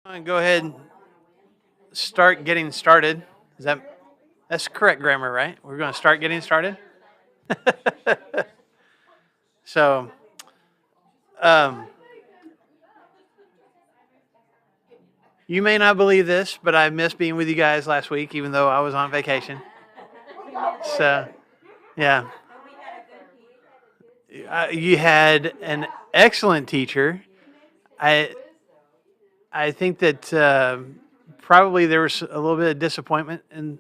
I'm gonna go ahead and start getting started. Is that's correct grammar, right? We're going to start getting started. So, um, you may not believe this, but I missed being with you guys last week, even though I was on vacation. So, yeah, you had an excellent teacher. I I think that probably there was a little bit of disappointment in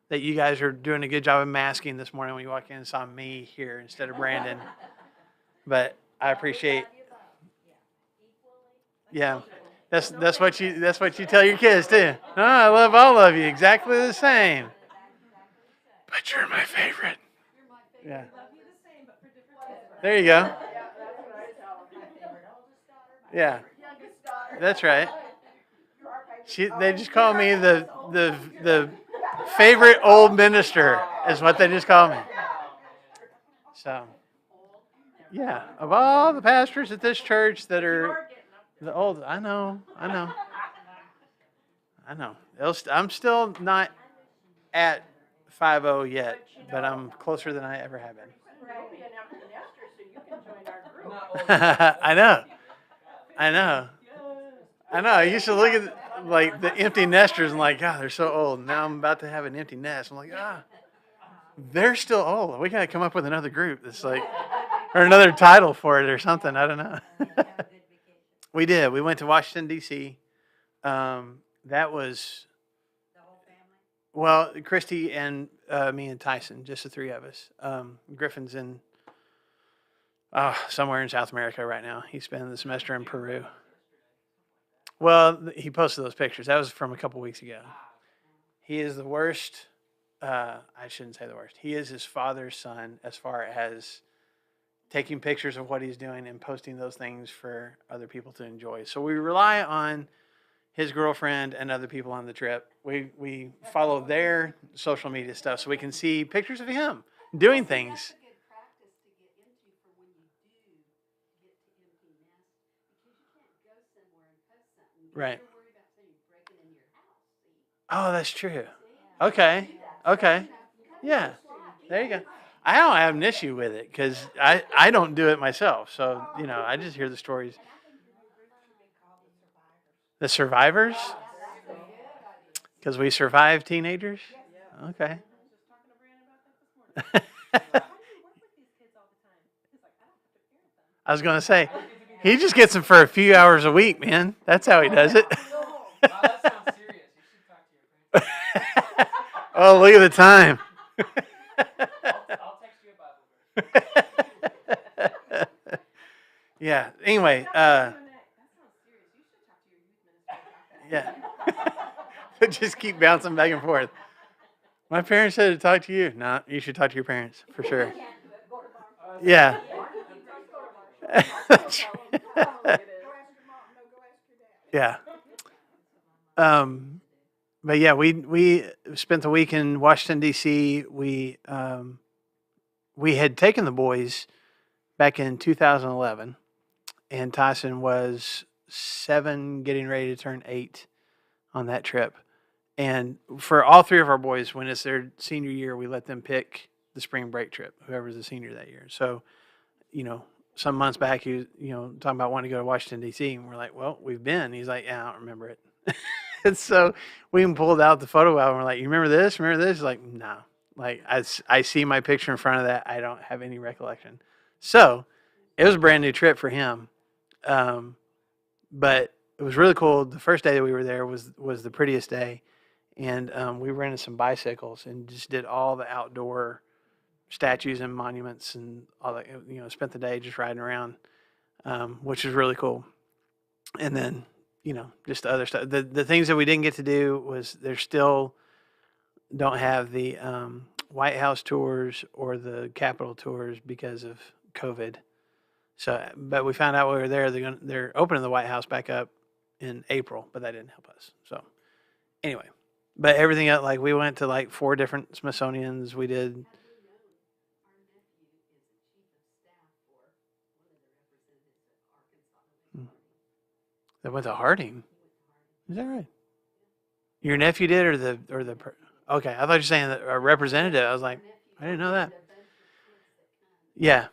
that you guys are doing a good job of masking this morning when you walk in and saw me here instead of Brandon. But I appreciate. Yeah, that's what you tell your kids too. Oh, I love all of you exactly the same. But you're my favorite. Yeah. There you go. Yeah, that's right. They just call me the favorite old minister is what they just call me. So yeah, of all the pastors at this church that are the old, I know. I'm still not at 50 yet, but I'm closer than I ever have been. I know. I know. I know. I used to look at like the empty nesters and like, God, they're so old. Now I'm about to have an empty nest. I'm like, they're still old. We gotta come up with another group that's like, or another title for it or something. I don't know. We did. We went to Washington D.C. That was well, Christy and me and Tyson, just the three of us. Griffin's in somewhere in South America right now. He's spending the semester in Peru. Well, he posted those pictures. That was from a couple weeks ago. He is the worst. I shouldn't say the worst. He is his father's son as far as taking pictures of what he's doing and posting those things for other people to enjoy. So we rely on his girlfriend and other people on the trip. We follow their social media stuff so we can see pictures of him doing things. Right. Oh, that's true. Okay. Okay. Yeah. There you go. I don't have an issue with it because I don't do it myself. So, I just hear the stories. The survivors? Because we survive teenagers? Okay. I was going to say, he just gets them for a few hours a week, man. That's how he does it. Oh, look at the time. Yeah. Anyway, yeah. Just keep bouncing back and forth. My parents said to talk to you. No, you should talk to your parents for sure. Yeah. Yeah. But yeah, we spent the week in Washington D.C. We had taken the boys back in 2011, and Tyson was 7, getting ready to turn 8 on that trip. And for all three of our boys, when it's their senior year, we let them pick the spring break trip, whoever's the senior that year. So, some months back, he was, talking about wanting to go to Washington, D.C. And we're like, well, we've been. He's like, yeah, I don't remember it. And so we pulled out the photo album. We're like, you remember this? Remember this? He's like, no. Like, I see my picture in front of that. I don't have any recollection. So it was a brand new trip for him. But it was really cool. The first day that we were there was the prettiest day. And we rented some bicycles and just did all the outdoor statues and monuments and all that. Spent the day just riding around, which was really cool. And then, just the other stuff. The things that we didn't get to do was there still don't have the White House tours or the Capitol tours because of COVID. So, but we found out while we were there they're opening the White House back up in April, but that didn't help us. So, anyway. But everything else, like we went to like 4 different Smithsonians. We did. They went to Harding. Is that right? Your nephew did, okay, I thought you were saying that a representative. I was like, I didn't know that. Yeah.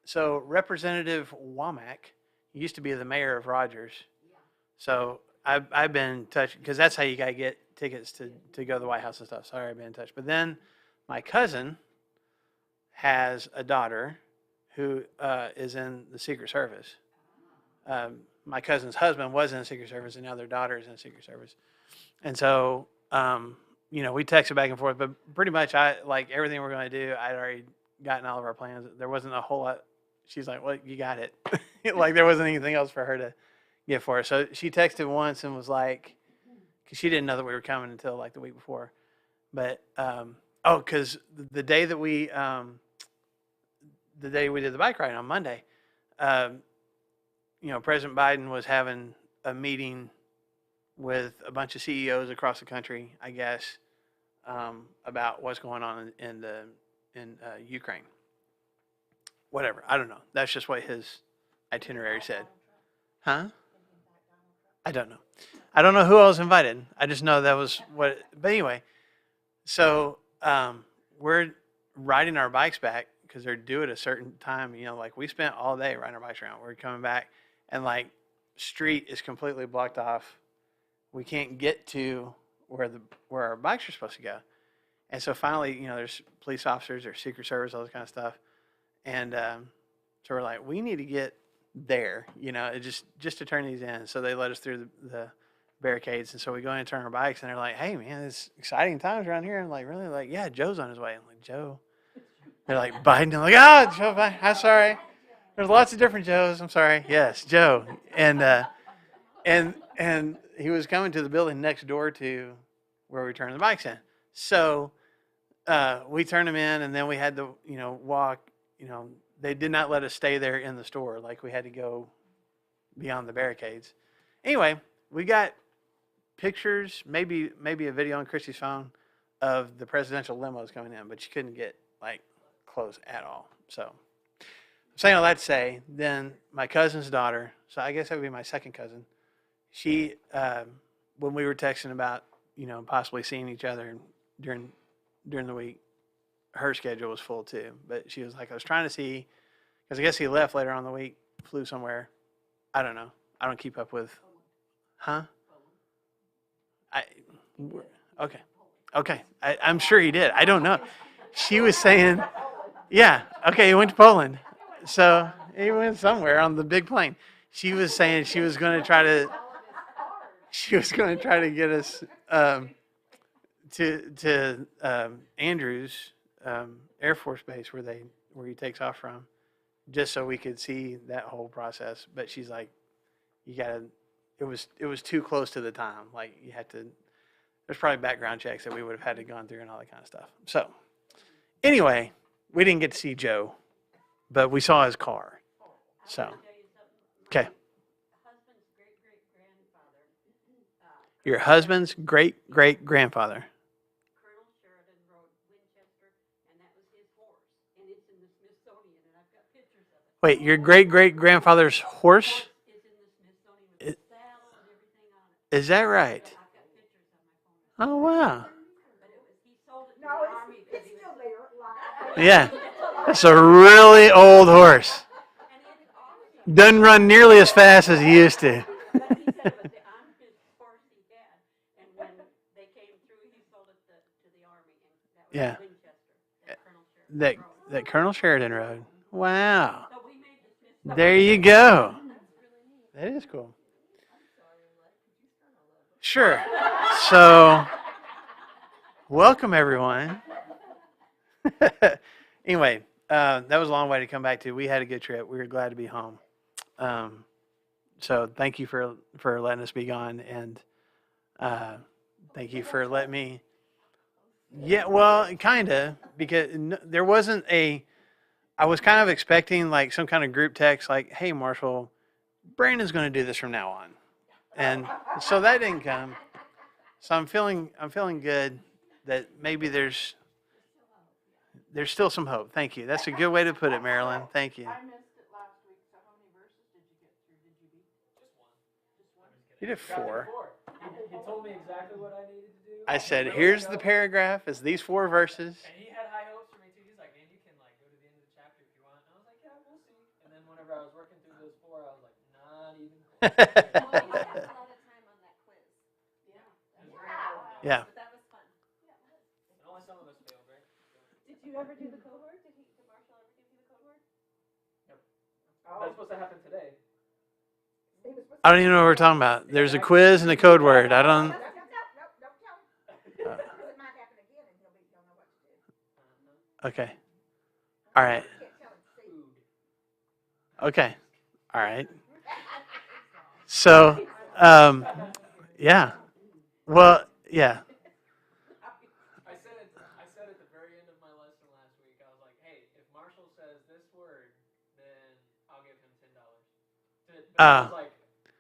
So Representative Womack used to be the mayor of Rogers. So I've been in touch because that's how you got to get tickets to go to the White House and stuff. So I've been in touch. But then my cousin has a daughter who is in the Secret Service. My cousin's husband was in the Secret Service, and now their daughter is in the Secret Service. And so, we texted back and forth, but pretty much like everything we're going to do, I'd already gotten all of our plans. There wasn't a whole lot. She's like, well, you got it. Like there wasn't anything else for her to get for us. So she texted once and was like, because she didn't know that we were coming until like the week before. But, because the day that the day we did the bike ride on Monday, President Biden was having a meeting with a bunch of CEOs across the country, I guess, about what's going on in Ukraine. Whatever, I don't know. That's just what his itinerary said. Huh? I don't know. I don't know who else invited. I just know that was what. But anyway, so we're riding our bikes back because they're due at a certain time. Like we spent all day riding our bikes around. We're coming back, and like street is completely blocked off. We can't get to where our bikes are supposed to go. And so finally, there's police officers or Secret Service, all this kind of stuff. And so we're like, we need to get there, just to turn these in. So they let us through the barricades. And so we go in and turn our bikes, and they're like, hey, man, it's exciting times around here. I'm like, really? Like, yeah, Joe's on his way. I'm like, Joe? They're like, Biden. I'm like, Joe Biden. I'm sorry. There's lots of different Joes. I'm sorry. Yes, Joe. And he was coming to the building next door to where we turned the bikes in. So we turned them in, and then we had to, walk. They did not let us stay there in the store. Like we had to go beyond the barricades. Anyway, we got pictures, maybe a video on Christy's phone of the presidential limos coming in, but you couldn't get like close at all. So I'm saying all that to say, then my cousin's daughter, so I guess that would be my second cousin. She, when we were texting about, possibly seeing each other during the week, her schedule was full too. But she was like, I was trying to see, because I guess he left later on in the week, flew somewhere. I don't know. I don't keep up with, huh? Okay. I'm sure he did. I don't know. She was saying, yeah, okay, he went to Poland. So he went somewhere on the big plane. She was saying she was going to try to get us to Andrews Air Force Base where he takes off from, just so we could see that whole process. But she's like, you gotta. It was too close to the time. Like you had to. There's probably background checks that we would have had to gone through and all that kind of stuff. So anyway, we didn't get to see Joe, but we saw his car. So okay. Your husband's great-great-grandfather. Colonel Sheridan rode Winchester, and that was his horse. And it's in the Smithsonian, and I've got pictures of it. Wait, your great-great-grandfather's horse? It's in the Smithsonian with the saddle and everything on it. Is that right? I've got pictures on my phone. Oh, wow. But he sold it to the Army. It's still there. Yeah, that's a really old horse. Doesn't run nearly as fast as he used to. But he said it was the horse he had, and when they came through, he sold it to the Army, and that was Winchester, that Colonel Sheridan rode. That Colonel Sheridan rode. Wow. So we made the Smithsonian. There you go. That is cool. Sure. So, welcome everyone. Anyway, that was a long way to come back to. We had a good trip. We were glad to be home. So thank you for letting us be gone, and thank you for letting me. Yeah, well, kind of, because there wasn't I was kind of expecting like some kind of group text like, "Hey, Marshall, Brandon's going to do this from now on," and so that didn't come. So I'm feeling good that maybe there's still some hope. Thank you. That's a good way to put it, Marilyn. Thank you. I missed it last week, so how many verses did you get through? Did you beat? You did 4. He told me exactly what I needed to do. I said, here's the paragraph. It's these 4 verses. And he had high hopes for me too. He's like, man, you can like go to the end of the chapter if you want. And I was like, yeah, we'll see. And then whenever I was working through those 4, I was like, not even close. Well, you spent a lot of time on that quiz. Yeah. But that was fun. Yeah, it was. And only some of us failed, right? Did you ever do the code word? Did Marshall ever give you the code word? Yep. That's supposed to happen today. I don't even know what we're talking about. There's a quiz and a code word. I don't. Okay. All right. Okay. All right. So, yeah. Well, yeah. I said at the very end of my lesson last week, I was like, hey, if Marshall says this word, then I'll give him $10. But I was like,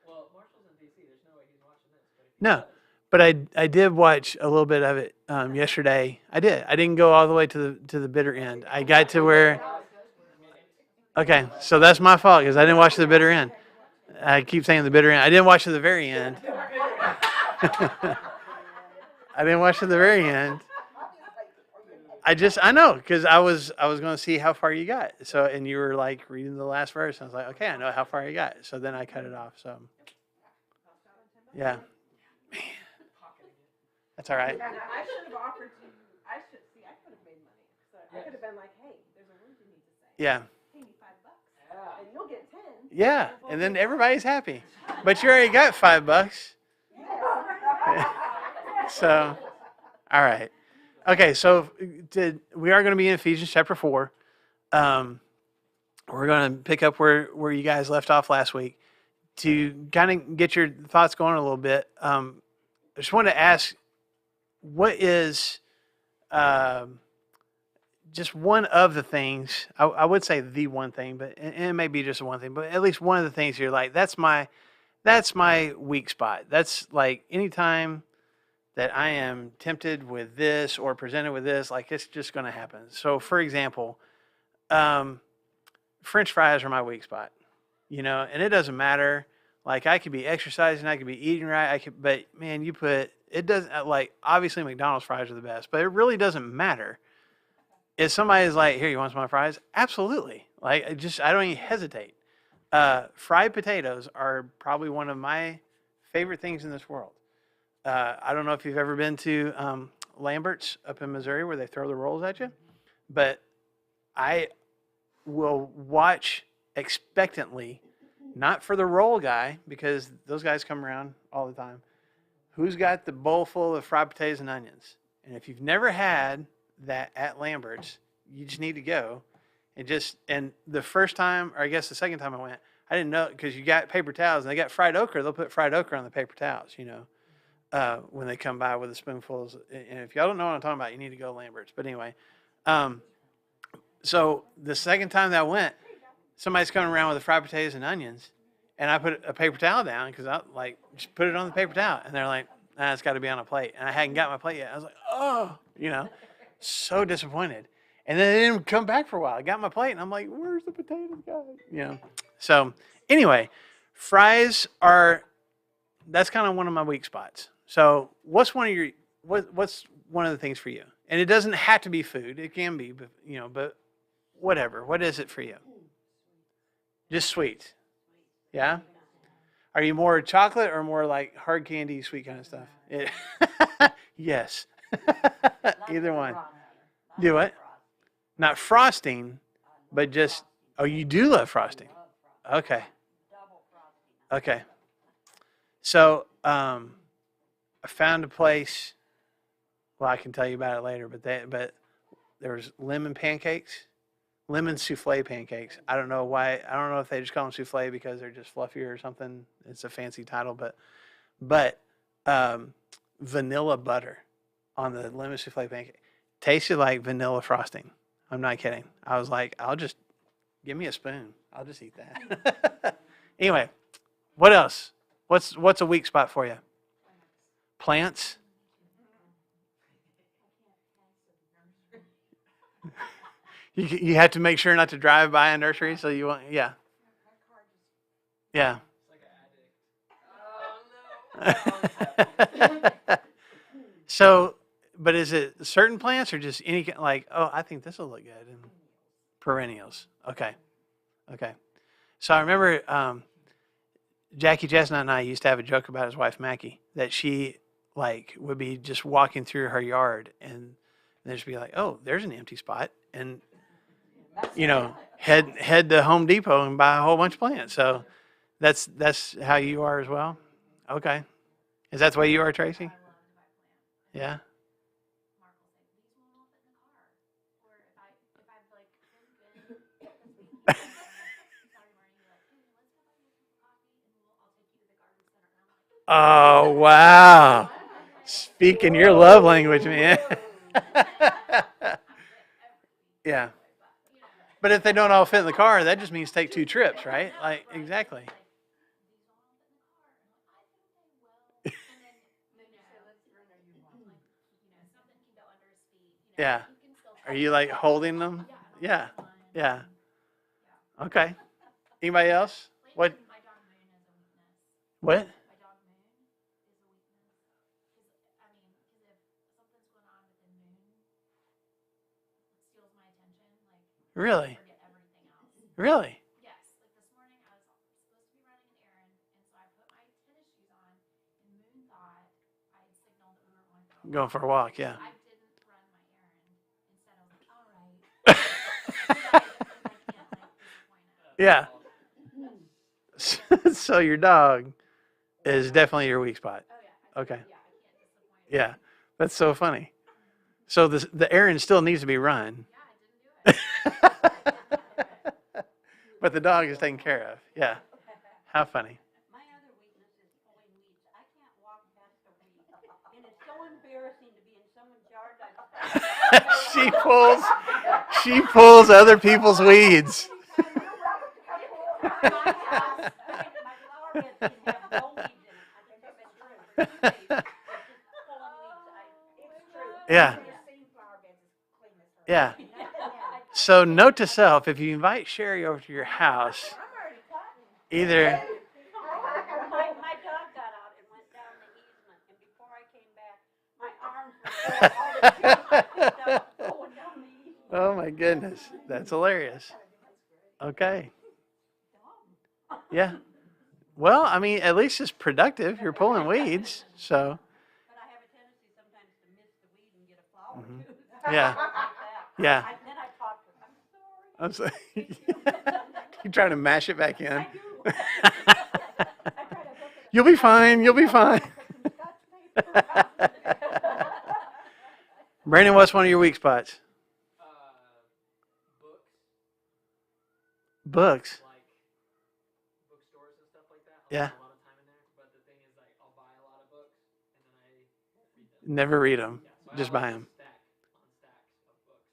well, Marshall's in DC. There's no way he's watching this. No. But I did watch a little bit of it yesterday. I did. I didn't go all the way to the bitter end. I got to where. Okay, so that's my fault because I didn't watch the bitter end. I keep saying the bitter end. I didn't watch to the very end. I didn't watch to the very end. I know because I was going to see how far you got. So and you were like reading the last verse. I was like, okay, I know how far you got. So then I cut it off. So yeah. Man. That's all right. I should have offered you. I could have made money. So I could have been like, hey, there's a word you need to say. Yeah. Pay me $5, and you'll get 10. Yeah, and then everybody's happy. But you already got $5. So, all right. Okay, so we are going to be in Ephesians chapter 4. We're going to pick up where you guys left off last week. To kind of get your thoughts going a little bit, I just wanted to ask, what is just one of the things, I would say the one thing, but and it may be just one thing, but at least one of the things you're like, that's my weak spot. That's like anytime that I am tempted with this or presented with this, like it's just going to happen. So for example, French fries are my weak spot, and it doesn't matter. Like I could be exercising, I could be eating right, but man, it doesn't, like obviously McDonald's fries are the best, but it really doesn't matter. If somebody's like, here, you want some of my fries? Absolutely. Like I don't even hesitate. Fried potatoes are probably one of my favorite things in this world. I don't know if you've ever been to Lambert's up in Missouri where they throw the rolls at you, but I will watch expectantly, not for the roll guy, because those guys come around all the time, who's got the bowl full of fried potatoes and onions. And if you've never had that at Lambert's, you just need to go. And the first time, or I guess the second time I went, I didn't know, because you got paper towels, and they got fried okra. They'll put fried okra on the paper towels, when they come by with the spoonfuls. And if y'all don't know what I'm talking about, you need to go to Lambert's. But anyway, so the second time that I went, somebody's coming around with the fried potatoes and onions, and I put a paper towel down because I like just put it on the paper towel, and they're like, nah, it's got to be on a plate, and I hadn't got my plate yet. I was like, oh, so disappointed. And then they didn't come back for a while. I got my plate, and I'm like, where's the potatoes, guys? So anyway, fries that's kind of one of my weak spots. So what's one of the things for you? And it doesn't have to be food. It can be, but whatever. What is it for you? Just sweets. Yeah? Are you more chocolate or more like hard candy, sweet kind of stuff? Yes. Either one. Do what? Not frosting, but just, oh, you do love frosting. Okay. Okay. So, I found a place, well, I can tell you about it later, but there was lemon souffle pancakes. I don't know why. I don't know if they just call them souffle because they're just fluffier or something. It's a fancy title, but vanilla butter on the lemon souffle pancake tasted like vanilla frosting. I'm not kidding. I was like, give me a spoon. I'll just eat that. Anyway, what else? What's a weak spot for you? Plants? You have to make sure not to drive by a nursery, so you want, yeah. Yeah. So, but is it certain plants or just any like? Oh, I think this will look good. And perennials. Okay. Okay. So I remember Jackie Chestnut and I used to have a joke about his wife Mackie that she like would be just walking through her yard and there'd just be like, oh, there's an empty spot, and head to Home Depot and buy a whole bunch of plants. So that's how you are as well. Okay, is that the way you are, Tracy? Yeah. Oh wow! Speaking your love language, man. Yeah. But if they don't all fit in the car, that just means take 2 trips, right? Like exactly. Yeah. Are you like holding them? Yeah. Yeah. Okay. Anybody else? What? What? Really? Really? Going for a walk, yeah. Yeah. So your dog is definitely your weak spot. Okay. Yeah. That's so funny. So the errand still needs to be run. But the dog is taken care of. Yeah. How funny. My other weakness is pulling weeds. I can't walk past a weed. And it's so embarrassing to be in someone's yard. She pulls other people's weeds. Yeah. Yeah. So note to self, if you invite Sherry over to your house, either My dog got out and went down the easement, and before I came back, my arms were all the juice I picked up going down the easement. oh my goodness, that's hilarious. Okay. Yeah. Well, I mean, at least it's productive. You're pulling weeds, so. But I have a tendency sometimes to miss the weed and get a flower Mhm. too. Yeah. Yeah. Then I talk to them. I'm sorry. I'm sorry. You're trying to mash it back in. I do. I try to hook it You'll be fine. You'll be fine. Put some Scotch tape around it. Brandon, what's one of your weak spots? Books, Books. like bookstores and stuff like that. Yeah. Spend a lot of time in there, but the thing is, like, I'll buy a lot of books and then I read them. Never read them. Yeah, so I Just have, buy like, them. stack on stacks of books.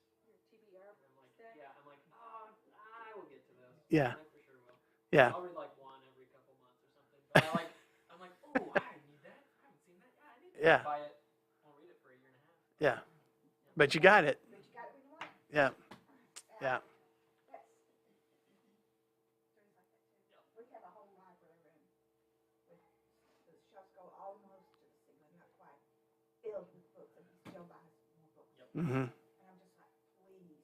TBR And I'm like, stack? yeah, I'm like, oh, I will get to this. Yeah. I for sure will. Yeah. I'll read like one every couple months or something. But I'm like, oh, I need that. I haven't seen that. Yeah, I need that. Yeah. Buy it. I'll read it for a year and a half. Yeah. But you got it. Yeah. Yeah. We have a whole library room with the shelves go almost to the ceiling, not quite, filled with books, and he still buys more books. Mm-hmm. And I'm just like, please.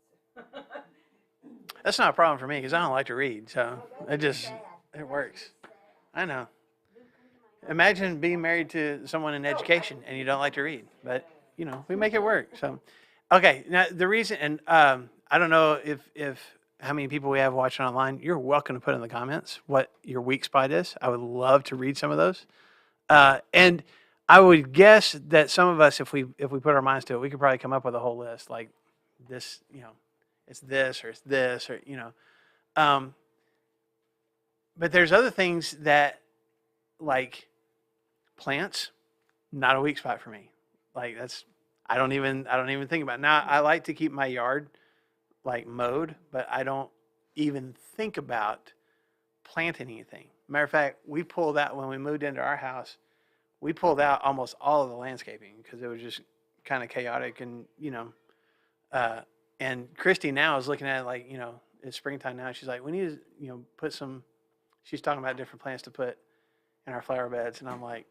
That's not a problem for me because I don't like to read. So it works. I know. Imagine being married to someone in education and you don't like to read, but we make it work. So, okay. Now the reason, and I don't know if how many people we have watching online. You're welcome to put in the comments what your weak spot is. I would love to read some of those. And I would guess that some of us, if we put our minds to it, we could probably come up with a whole list like this. It's this or it's this or But there's other things that like plants, not a weak spot for me. Like I don't even think about it. Now I like to keep my yard like mowed, but I don't even think about planting anything. Matter of fact, we pulled out when we moved into our house. We pulled out almost all of the landscaping because it was just kind of chaotic, and and Christy now is looking at it like it's springtime now. She's like, we need to put some. She's talking about different plants to put in our flower beds, and I'm like,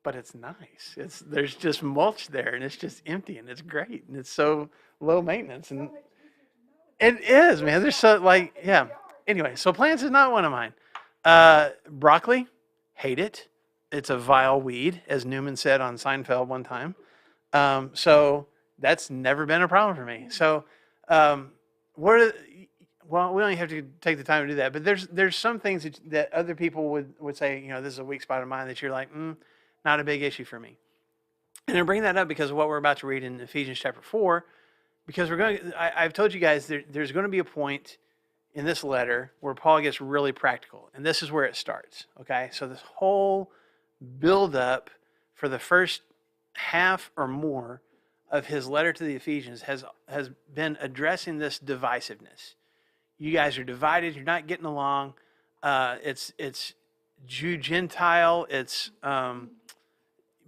but it's nice. There's just mulch there, and it's just empty, and it's great, and it's so low maintenance, and it is, man. There's so yeah. Anyway, so plants is not one of mine. Broccoli, hate it. It's a vile weed, as Newman said on Seinfeld one time. So that's never been a problem for me. So well, we don't have to take the time to do that, but there's some things that other people would say, this is a weak spot of mine that you're like, not a big issue for me. And I bring that up because of what we're about to read in Ephesians chapter 4, because I've told you guys there's going to be a point in this letter where Paul gets really practical, and this is where it starts. Okay, so this whole build up for the first half or more of his letter to the Ephesians has been addressing this divisiveness. You guys are divided. You're not getting along. It's Jew Gentile. It's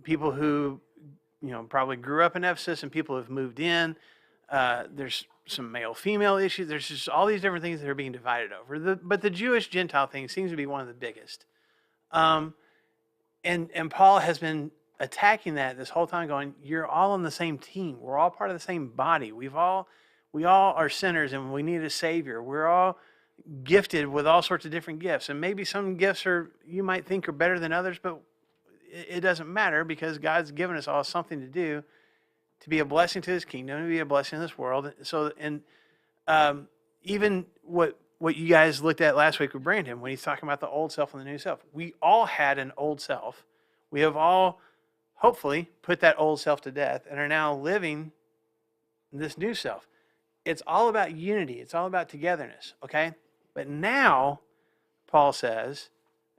people who probably grew up in Ephesus and people who've moved in. There's some male-female issues. There's just all these different things that are being divided over. But the Jewish-Gentile thing seems to be one of the biggest. And Paul has been attacking that this whole time, going, you're all on the same team. We're all part of the same body. We all are sinners and we need a Savior. We're all gifted with all sorts of different gifts. And maybe some gifts you might think are better than others, but it doesn't matter because God's given us all something to do to be a blessing to his kingdom, to be a blessing in this world. So, and even what you guys looked at last week with Brandon, when he's talking about the old self and the new self, we all had an old self. We have all, hopefully, put that old self to death and are now living this new self. It's all about unity. It's all about togetherness, okay? But now, Paul says,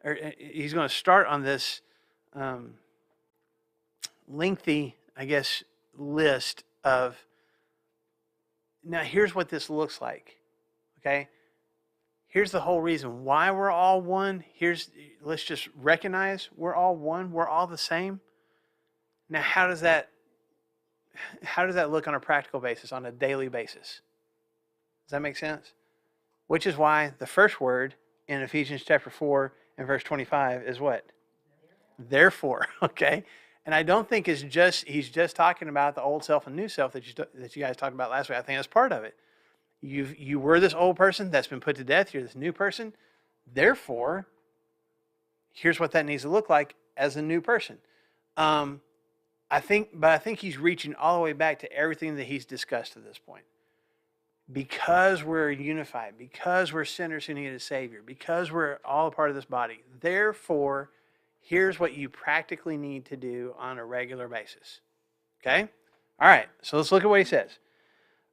or he's going to start on this lengthy, I guess, list of, now here's what this looks like, okay? Here's the whole reason why we're all one. Let's just recognize we're all one. We're all the same. Now, how does that look on a practical basis, on a daily basis? Does that make sense? Which is why the first word in Ephesians chapter 4 and verse 25 is what? Therefore, okay? And I don't think he's just talking about the old self and new self that you guys talked about last week. I think that's part of it. You were this old person that's been put to death. You're this new person. Therefore, here's what that needs to look like as a new person. I think he's reaching all the way back to everything that he's discussed to this point. Because we're unified, because we're sinners who need a Savior, because we're all a part of this body. Therefore, here's what you practically need to do on a regular basis. Okay? All right, so let's look at what he says.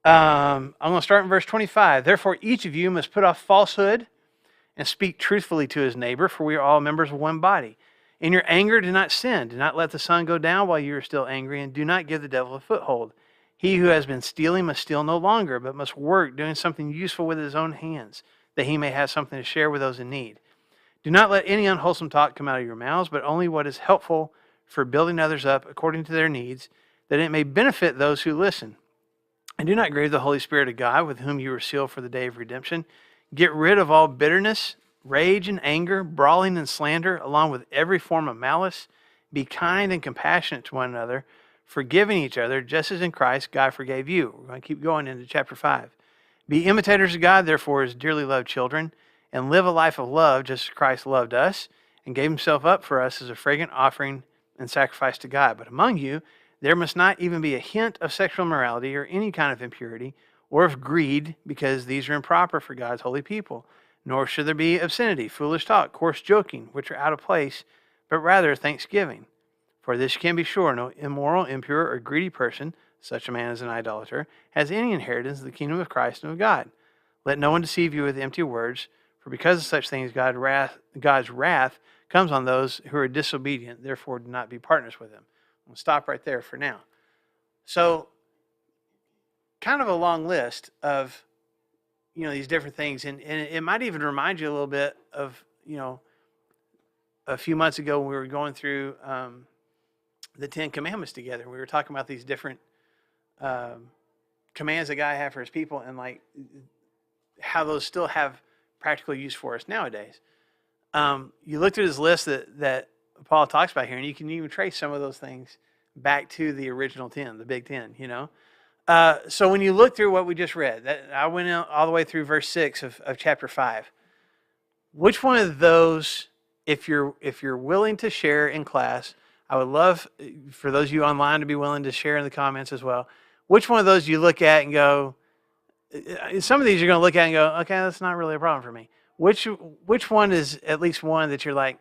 I'm going to start in verse 25. Therefore, each of you must put off falsehood and speak truthfully to his neighbor, for we are all members of one body. In your anger, do not sin. Do not let the sun go down while you are still angry, and do not give the devil a foothold. He who has been stealing must steal no longer, but must work, doing something useful with his own hands, that he may have something to share with those in need. Do not let any unwholesome talk come out of your mouths, but only what is helpful for building others up according to their needs, that it may benefit those who listen. And do not grieve the Holy Spirit of God, with whom you were sealed for the day of redemption. Get rid of all bitterness, rage and anger, brawling and slander, along with every form of malice. Be kind and compassionate to one another, forgiving each other, just as in Christ God forgave you. We're going to keep going into chapter 5. Be imitators of God, therefore, as dearly loved children, and live a life of love, just as Christ loved us, and gave himself up for us as a fragrant offering and sacrifice to God. But among you, there must not even be a hint of sexual immorality or any kind of impurity or of greed, because these are improper for God's holy people. Nor should there be obscenity, foolish talk, coarse joking, which are out of place, but rather thanksgiving. For this you can be sure, no immoral, impure, or greedy person, such a man as an idolater, has any inheritance in the kingdom of Christ and of God. Let no one deceive you with empty words, for because of such things God's wrath comes on those who are disobedient. Therefore, do not be partners with them. We'll stop right there for now. So, kind of a long list of, these different things. And it might even remind you a little bit of, a few months ago when we were going through the Ten Commandments together. We were talking about these different commands that God had for his people and like how those still have practical use for us nowadays. You looked at his list that Paul talks about here, and you can even trace some of those things back to the original 10, the Big 10, you know. So when you look through what we just read, I went all the way through verse 6 of chapter 5. Which one of those, if you're willing to share in class, I would love for those of you online to be willing to share in the comments as well. Which one of those you look at and go, some of these you're going to look at and go, okay, that's not really a problem for me. Which one is at least one that you're like,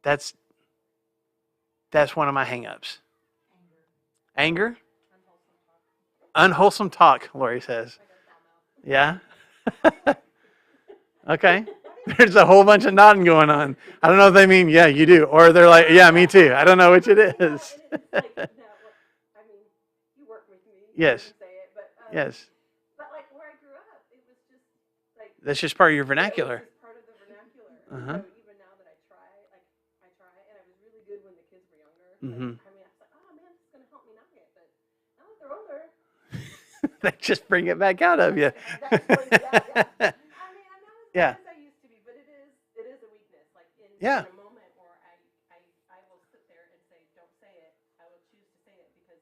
that's one of my hang-ups? Anger? Unwholesome talk, Lori says. Yeah? Okay. There's a whole bunch of nodding going on. I don't know if they mean, yeah, you do. Or they're like, yeah, me too. I don't know which it is. You work with me. Yes. You say it, but, yes. But like where I grew up, it was just like. That's just part of your vernacular. It's part of the vernacular. Uh-huh. So even now that I try, and I was really good when the kids were younger. Mm-hmm. I was like, oh man, this is going to help me not get, but now that they're older. They just bring it back out of you. Yeah. As I used to be, but it is a weakness. Like in a moment where I will sit there and say, don't say it. I will choose to say it because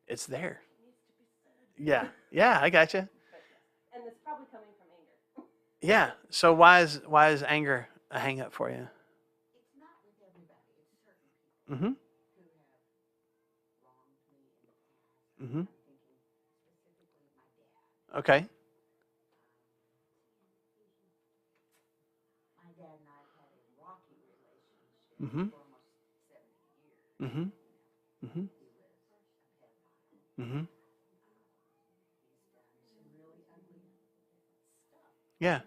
it's there. It needs to be said. Yeah, I got you. And it's probably coming from anger. Yeah. So why is anger a hang up for you? It's not with everybody. It's certain people Mm-hmm. who have wronged me in the past. Mm-hmm. I'm thinking specifically of my dad. Okay. My dad and I had a rocky relationship Mm-hmm. for almost 70 years. Mm-hmm. Mm-hmm. He lives a pedophile. Mm-hmm. He's done some really ugly stuff. Yeah.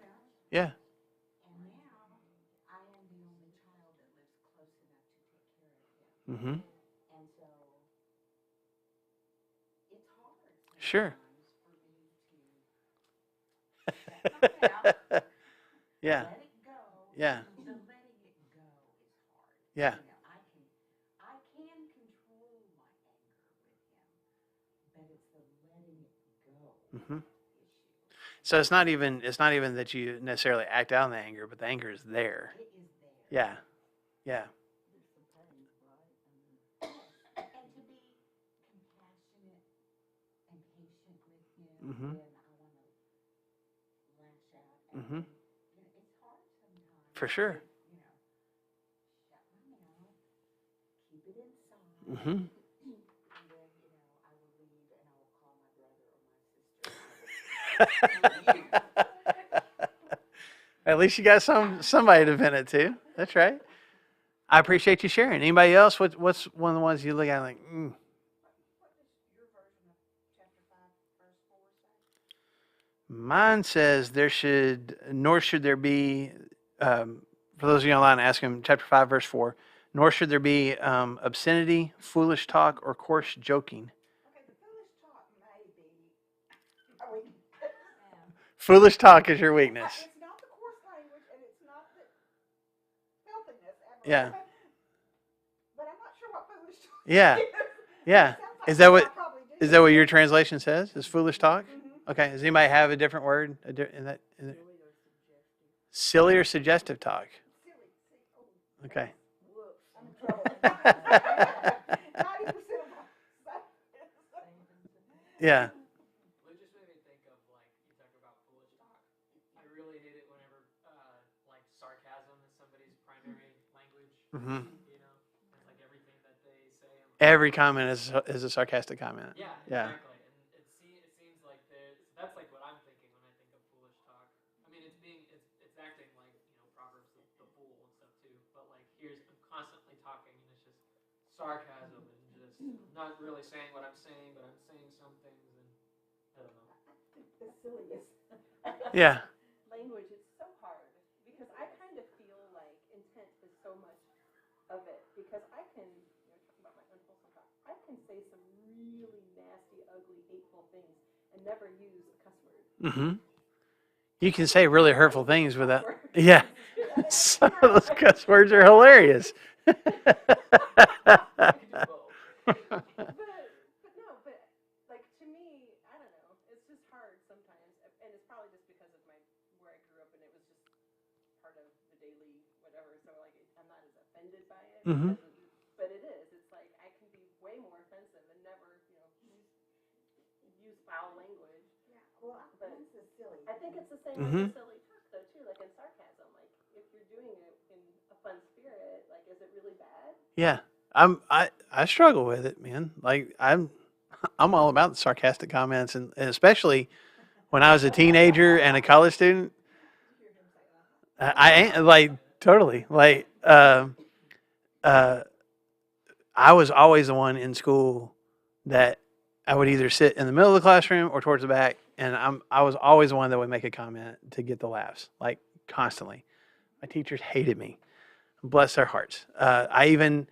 Yeah. And now I am the only child that lives close enough to take care of him. Mm-hmm. And so it's hard Sure. sometimes for me to shut my mouth, Yeah. let it go. Yeah. The letting it go is hard. Yeah. You know, I can control my anger with him, but it's the letting it go Mm-hmm. issue. So it's not even that you necessarily act out in the anger, but the anger is there. It is there. Yeah. Yeah. It's the pain, right? And to be compassionate and patient with him Mhm. when I want to lash out at Mhm. him. You know, it's hard sometimes. For sure. To, you know, shut my mouth, keep it inside. Mm-hmm. And then, you know, I will leave and I will call my brother or my sister. At least you got somebody to vent it to. That's right. I appreciate you sharing. Anybody else? What's one of the ones you look at like? What does your version of chapter 5, verse 4 say? Mine says nor should there be. For those of you online, ask him chapter 5, verse 4. Nor should there be obscenity, foolish talk, or coarse joking. Okay, the foolish talk may be a weakness. Foolish talk is your weakness. It's not the coarse language and it's not the filthiness. Yeah. But I'm not sure what foolish talk Yeah. is. Yeah. It sounds like Is that what- I probably do. Is that what your translation says? Is foolish talk? Mhm. Okay. Does anybody have a different word in that? Silly or suggestive talk. Silly. See, oh, Okay. whoops, I'm in trouble. 90% of my Yeah. It just made me think of, like, you talk about foolish talk. I really hate it whenever, like, sarcasm is somebody's primary language. Mm-hmm. You know, it's like everything that they say. Every comment is a sarcastic comment. Yeah, Yeah. exactly. And it seems like that's like what I'm thinking when I think of foolish talk. I mean, it's acting like, you know, Proverbs the fool and stuff too. But like, I'm constantly talking, and it's just sarcasm and just not really saying what I'm saying, but I'm saying some things, and I don't know. The silliest. Yeah. Language is so hard because I kind of feel like intent is so much of it because I can, you know, talking about my unwholesome talk, I can say some really nasty, ugly, hateful things and never use a cuss word. Mm-hmm. You can say really hurtful things without. Yeah. Some of those cuss words are hilarious. I could do both. But like to me, I don't know. It's just hard sometimes, and it's probably just because of where I grew up, and it was just part of the daily whatever, so like I'm not as offended by it. Mhm. But it is. It's like I can be way more offensive and never, use foul language. Yeah, well, offense is silly. I think it's the same Mhm. with the silly talk though too, like in sarcasm. Like if you're doing it in a fun spirit, like is it really bad? Yeah. I struggle with it, man. Like I'm all about the sarcastic comments, and especially when I was a teenager and a college student. I ain't like totally like I was always the one in school that I would either sit in the middle of the classroom or towards the back, and I was always the one that would make a comment to get the laughs, like constantly. My teachers hated me. Bless their hearts. I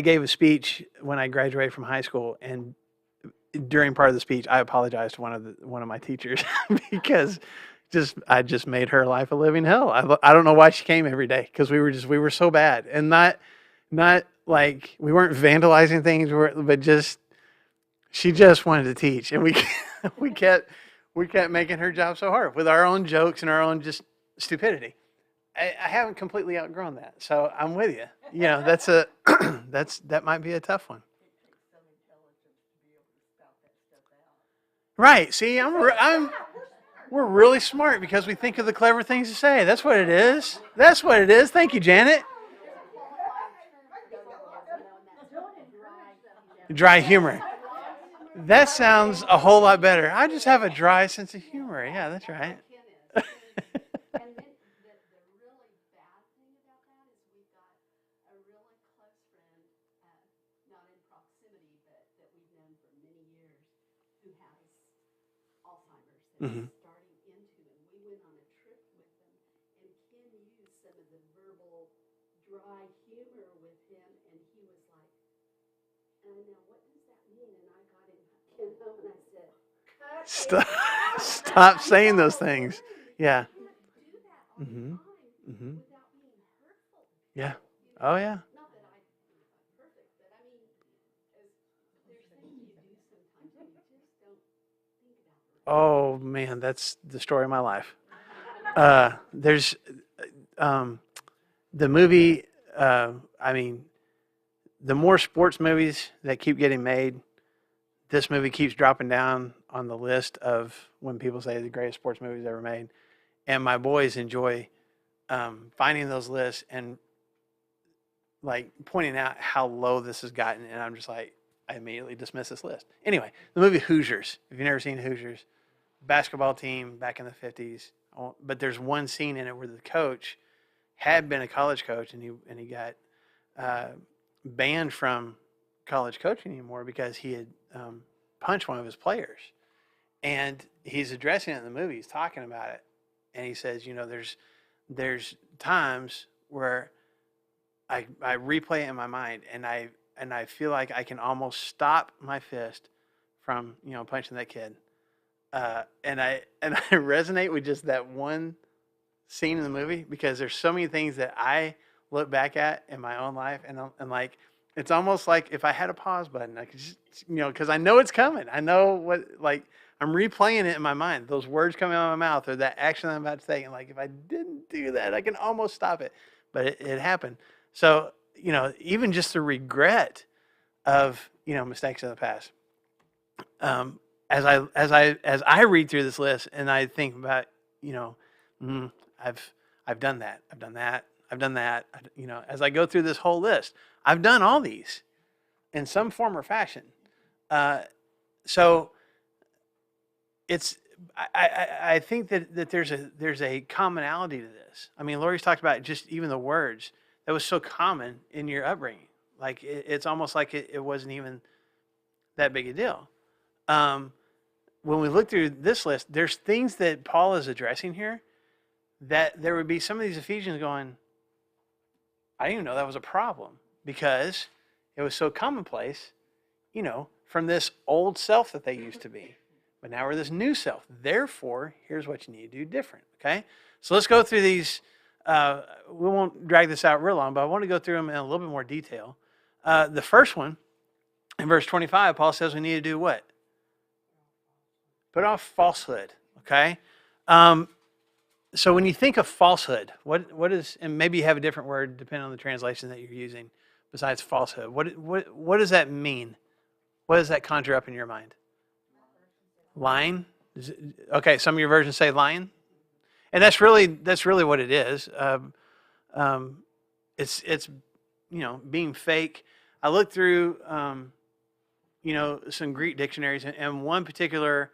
gave a speech when I graduated from high school, and during part of the speech, I apologized to one of my teachers because I just made her life a living hell. I don't know why she came every day, because we were so bad, and not like we weren't vandalizing things, but just she just wanted to teach, and we we kept making her job so hard with our own jokes and our own just stupidity. I haven't completely outgrown that, so I'm with you. You know, that's that might be a tough one. Right. See, we're really smart because we think of the clever things to say. That's what it is. That's what it is. Thank you, Janet. Dry humor. That sounds a whole lot better. I just have a dry sense of humor. Yeah, that's right. And then the really bad thing about that is we've got a really close friend, not in proximity, but that we've known for many years, who has Alzheimer's that Mhm. is starting into, and we went on a trip with them, and Ken used some of the verbal dry humor with him, and he was like, now what does that mean? And I got Ken home and I said, Stop saying those things. Yeah. you can't do that all the Mhm. time Mhm. without being hurtful. Yeah. Oh yeah. Not that I'm perfect, but I mean, there's things you do sometimes and you just don't think about them. Oh man, that's the story of my life. There's the movie. I mean, the more sports movies that keep getting made, this movie keeps dropping down on the list of when people say the greatest sports movies ever made. And my boys enjoy finding those lists and like pointing out how low this has gotten. And I'm just like, I immediately dismiss this list. Anyway, the movie Hoosiers. If you've never seen Hoosiers, basketball team back in the 50s. But there's one scene in it where the coach had been a college coach, and he got banned from college coaching anymore because he had punched one of his players. And he's addressing it in the movie. He's talking about it, and he says, there's times where I replay it in my mind, and I feel like I can almost stop my fist from punching that kid. And I resonate with just that one scene in the movie because there's so many things that I look back at in my own life, and like it's almost like if I had a pause button, I could just because I know it's coming. I know what I'm replaying it in my mind. Those words coming out of my mouth or that action I'm about to take, and like if I didn't do that, I can almost stop it, but it happened. So even just the regret of mistakes in the past. As I read through this list and I think about, I've done that. I've done that. I've done that. As I go through this whole list, I've done all these in some form or fashion. So it's I think that there's a commonality to this. I mean, Lori's talked about just even the words that was so common in your upbringing. Like it's almost like it wasn't even that big a deal. When we look through this list, there's things that Paul is addressing here that there would be some of these Ephesians going, I didn't even know that was a problem because it was so commonplace, from this old self that they used to be. But now we're this new self. Therefore, here's what you need to do different, okay? So let's go through these. We won't drag this out real long, but I want to go through them in a little bit more detail. The first one, in verse 25, Paul says we need to do what? Put off falsehood, okay? So when you think of falsehood, what is, and maybe you have a different word depending on the translation that you're using besides falsehood. What does that mean? What does that conjure up in your mind? Lying? Okay, some of your versions say lying, and that's really what it is. It's being fake. I looked through some Greek dictionaries, and one particular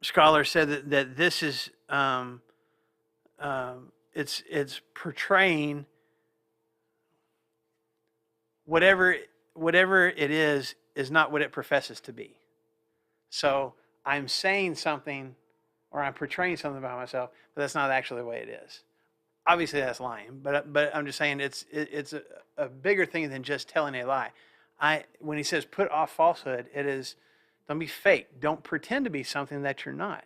scholar said that this is it's portraying whatever it is not what it professes to be. So I'm saying something or I'm portraying something about myself, but that's not actually the way it is. Obviously, that's lying, but I'm just saying it's a bigger thing than just telling a lie. When he says put off falsehood, it is don't be fake. Don't pretend to be something that you're not.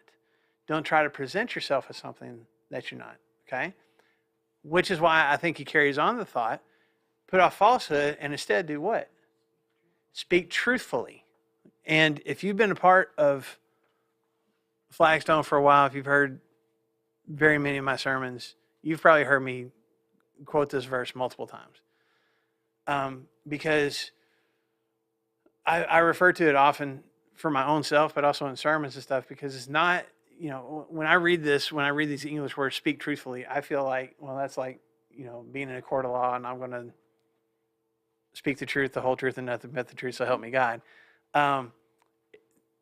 Don't try to present yourself as something that you're not. Okay, which is why I think he carries on the thought: put off falsehood and instead do what? Speak truthfully. And if you've been a part of Flagstone for a while, if you've heard very many of my sermons, you've probably heard me quote this verse multiple times. Because I refer to it often for my own self, but also in sermons and stuff, because it's not, when I read these English words, speak truthfully, I feel like, well, that's like, being in a court of law and I'm going to speak the truth, the whole truth, and nothing but the truth, so help me God.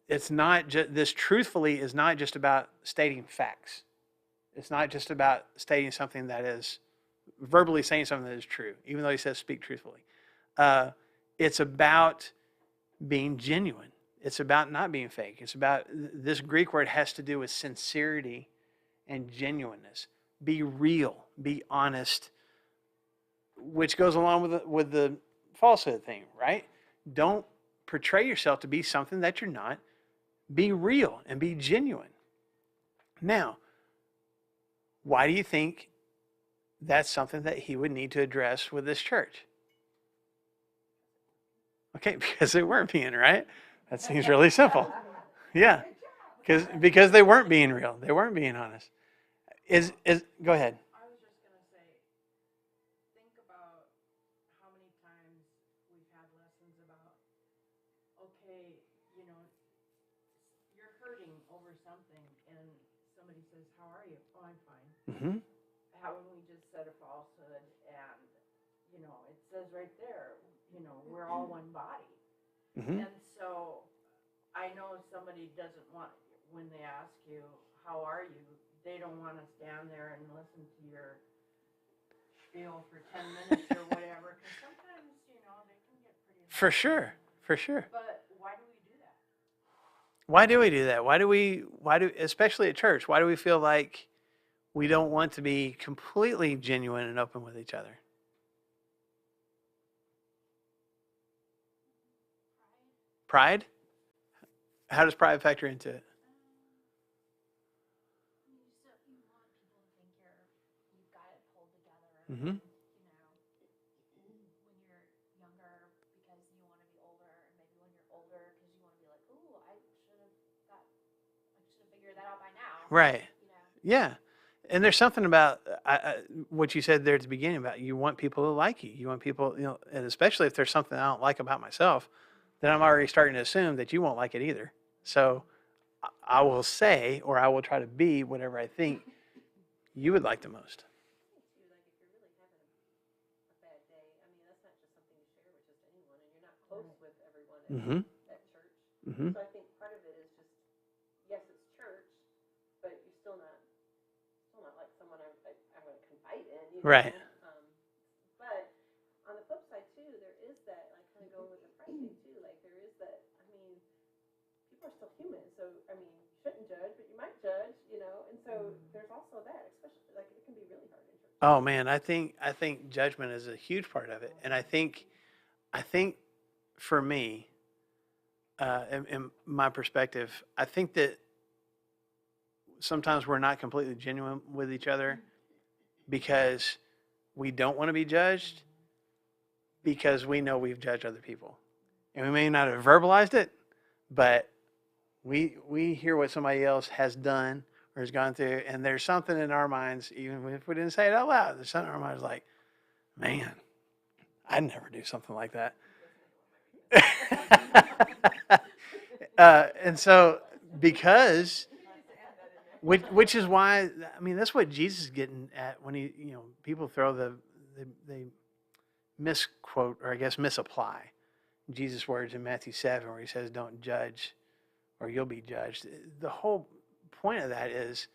It's not just, this truthfully is not just about stating facts. It's not just about stating something that is, verbally saying something that is true, even though he says speak truthfully. It's about being genuine. It's about not being fake. It's about, this Greek word has to do with sincerity and genuineness. Be real, be honest, which goes along with the falsehood thing, right? Don't portray yourself to be something that you're not. Be real and be genuine. Now, why do you think that's something that he would need to address with this church? Okay, because they weren't being, right? That seems really simple. Yeah, because they weren't being real. They weren't being honest. Go ahead. I was just going to say, think about how many times we've had lessons about, okay, you're hurting over something, and somebody says, how are you? Oh, I'm fine. Mm-hmm. Haven't we just said a falsehood? And, it says right there, we're all one body. Mm-hmm. And so I know somebody doesn't want, when they ask you, how are you? They don't want to stand there and listen to your spiel for 10 minutes or whatever. Because sometimes, they can get pretty... For sure. But why do we do that? Why do we do that? Why do, especially at church, why do we feel like we don't want to be completely genuine and open with each other? Pride? How does pride factor into it? You want people to think you've got it pulled together. Mm-hmm. When you're younger, because you want to be older, and maybe when you're older, because you want to be like, ooh, I should have figured that out by now. Right. Yeah. And there's something about what you said there at the beginning about you want people to like you. You want people, and especially if there's something I don't like about myself, then I'm already starting to assume that you won't like it either. So I will say, or I will try to be whatever I think you would like the most. Like if you're really having a bad day, that's not just something you share with just anyone, and you're not close with everyone at church. Mm-hmm. So I think part of it is just, yes, it's church, but you're still not like someone I'm going to confide in. Right. But on the flip side too, there is that, like kind of going with the pride thing too. Like there is that. People are still human, so you shouldn't judge, but you might judge, And so there's also that, especially like it can be really hard in church. Oh man, I think judgment is a huge part of it, and I think for me, in my perspective, I think that sometimes we're not completely genuine with each other because we don't want to be judged because we know we've judged other people, and we may not have verbalized it, but we hear what somebody else has done or has gone through, and there's something in our minds, even if we didn't say it out loud, there's something in our minds like, man, I'd never do something like that. And so, because, which is why, I mean, that's what Jesus is getting at when he, people throw they misquote, or I guess misapply Jesus' words in Matthew 7, where he says, don't judge or you'll be judged. The whole point of that is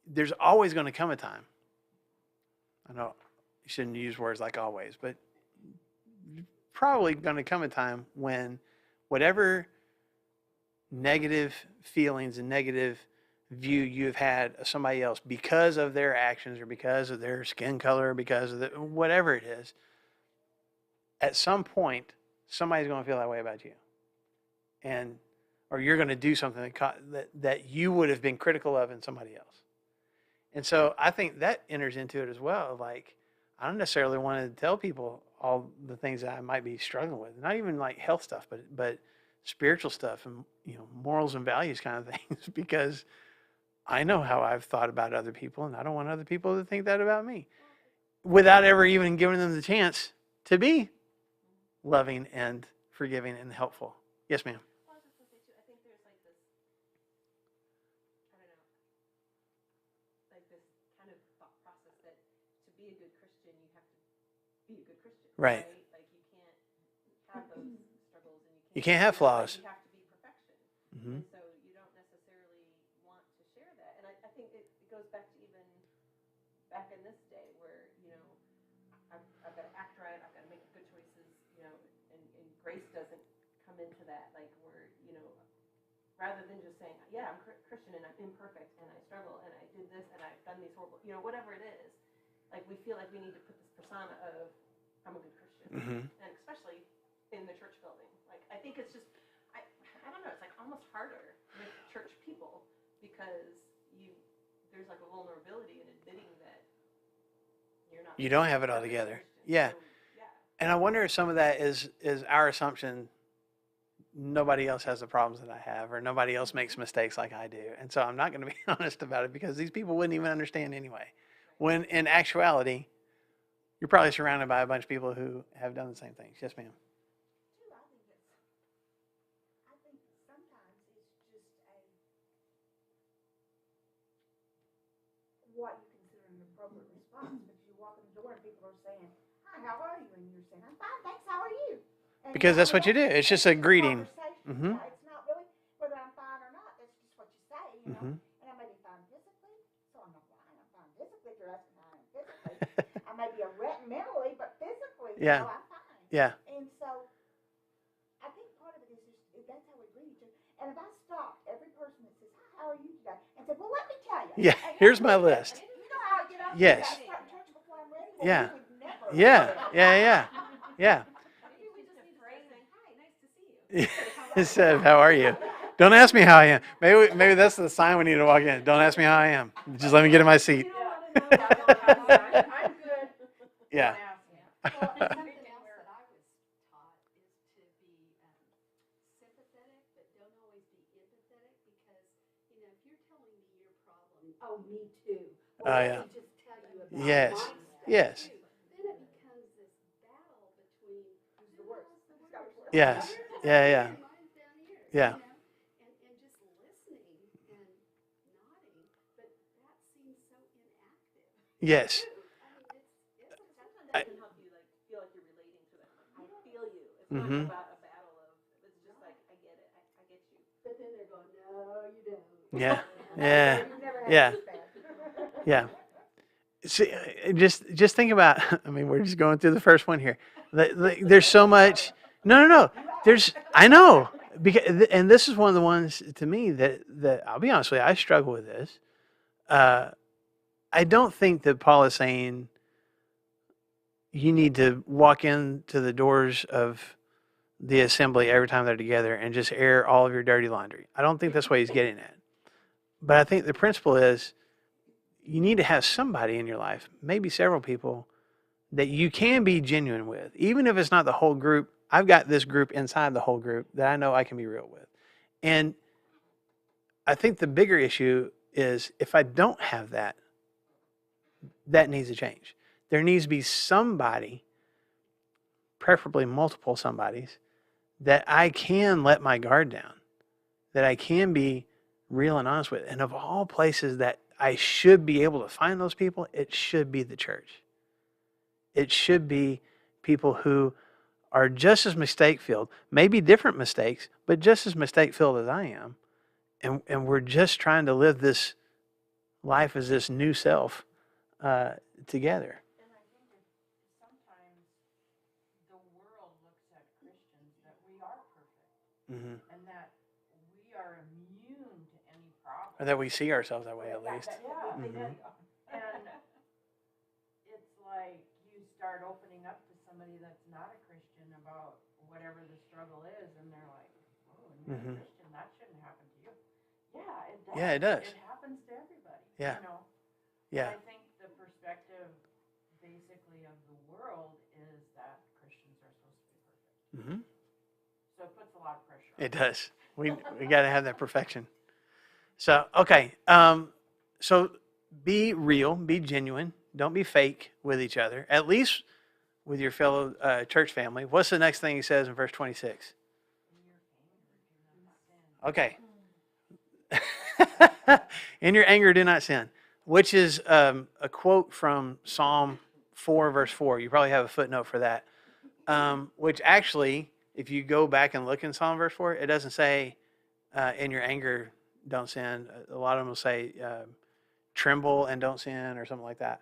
there's always going to come a time. I know you shouldn't use words like always, but probably going to come a time when whatever negative feelings and negative view you've had of somebody else because of their actions or because of their skin color or because of whatever it is, at some point, somebody's going to feel that way about you. Or you're going to do something that you would have been critical of in somebody else. And so I think that enters into it as well. Like, I don't necessarily want to tell people all the things that I might be struggling with, not even like health stuff, but spiritual stuff and morals and values kind of things, because I know how I've thought about other people, and I don't want other people to think that about me, without ever even giving them the chance to be loving and forgiving and helpful. Yes, ma'am. Well, I was just going to say, too, I think there's like this, I don't know, like this kind of thought process that to be a good Christian, you have to be a good Christian. Right. Like, you can't have those struggles, and You can't have flaws. You have to be perfection. Mm-hmm. And so you don't necessarily want to share that. And I think it goes back to even back in this day where, I've got to act right, I've got to make good choices, and grace doesn't come into that, like where, rather than just saying, yeah, I'm Christian and I'm imperfect and I struggle and I did this and I've done these horrible, whatever it is, like we feel like we need to put this persona of, I'm a good Christian. Mm-hmm. And especially in the church building. Like, I think it's just, I don't know, it's like almost harder with church people because there's like a vulnerability in admitting that you're not. You don't have it all together. Yeah. So, yeah. And I wonder if some of that is our assumption. Nobody else has the problems that I have, or nobody else makes mistakes like I do. And so I'm not going to be honest about it because these people wouldn't even understand anyway. When in actuality, you're probably surrounded by a bunch of people who have done the same things. Yes, ma'am. I think sometimes it's just what you consider an appropriate response, but you walk in the door and people are saying, hi, how are you? And you're saying, I'm fine, thanks, how are you? And Because that's what you do. It's just a greeting. Mm-hmm. It's not really whether I'm fine or not. That's just what you say, Mm-hmm. And I may be fine physically, so I'm not lying. I'm fine physically if you're asking how I am physically. I may be a wreck mentally, but physically, Yeah. I'm fine. Yeah. And so I think part of it is just that's how we greet each other. And if I stopped every person that says, hi, how are you today? And said, well, let me tell you. Yeah. Here's my list. You know how I get up Yes. and start church before I'm ready? Well, Yeah. we would never. Yeah. Maybe we just need to say, hi, nice to see you. It said, how are you? Don't ask me how I am. Maybe that's the sign we need to walk in. Don't ask me how I am. Just let me get in my seat. You don't want to know. I'm good. Yeah. Well, and something else that I was taught is to be sympathetic, but don't always be empathetic because, if you're telling me your problem, oh, me too. Well, Oh, let yeah. me just tell you about Yes. my stuff Yes. too. Then it becomes this battle between who's the worst. Yes. Yeah. Mine's down here. Yeah. And just listening and nodding, but that seems so inactive. Yes. Sometimes that can help you feel like you're relating to them. Like, I feel you. It's not Mhm. about a battle of. It's just like I get it. I get you. But then they're going, no, you don't. Yeah. Yeah. You've never had Yeah. this bad. Yeah. See, just think about. I mean, we're just going through the first one here. There's so much. No. I know, and this is one of the ones to me that I'll be honest with you, I struggle with this. I don't think that Paul is saying you need to walk into the doors of the assembly every time they're together and just air all of your dirty laundry. I don't think that's what he's getting at. But I think the principle is you need to have somebody in your life, maybe several people, that you can be genuine with. Even if it's not the whole group, I've got this group inside the whole group that I know I can be real with. And I think the bigger issue is if I don't have that, that needs to change. There needs to be somebody, preferably multiple somebodies, that I can let my guard down, that I can be real and honest with. And of all places that I should be able to find those people, it should be the church. It should be people who are just as mistake-filled, maybe different mistakes, but just as mistake-filled as I am. And we're just trying to live this life as this new self together. And I think that sometimes the world looks at Christians that we are perfect Mm-hmm. and that we are immune to any problem. Or that we see ourselves that way, at least. Yeah. Mhm. And it's like you start opening up to somebody that's not a Christian about whatever the struggle is, and they're like, "Oh, and you're Mhm. a Christian, that shouldn't happen to you." Yeah, it does. Yeah, it does. It happens to everybody. Yeah. You know? Yeah. I think the perspective, basically, of the world is that Christians are supposed to be perfect. Mm-hmm. So it puts a lot of pressure on It does. We got to have that perfection. So, okay. So be real, be genuine. Don't be fake with each other, at least with your fellow church family. What's the next thing he says in verse 26? Okay. In your anger, do not sin, which is a quote from Psalm 4, verse 4. You probably have a footnote for that, which actually, if you go back and look in Psalm verse 4, it doesn't say, in your anger, don't sin. A lot of them will say, tremble and don't sin, or something like that.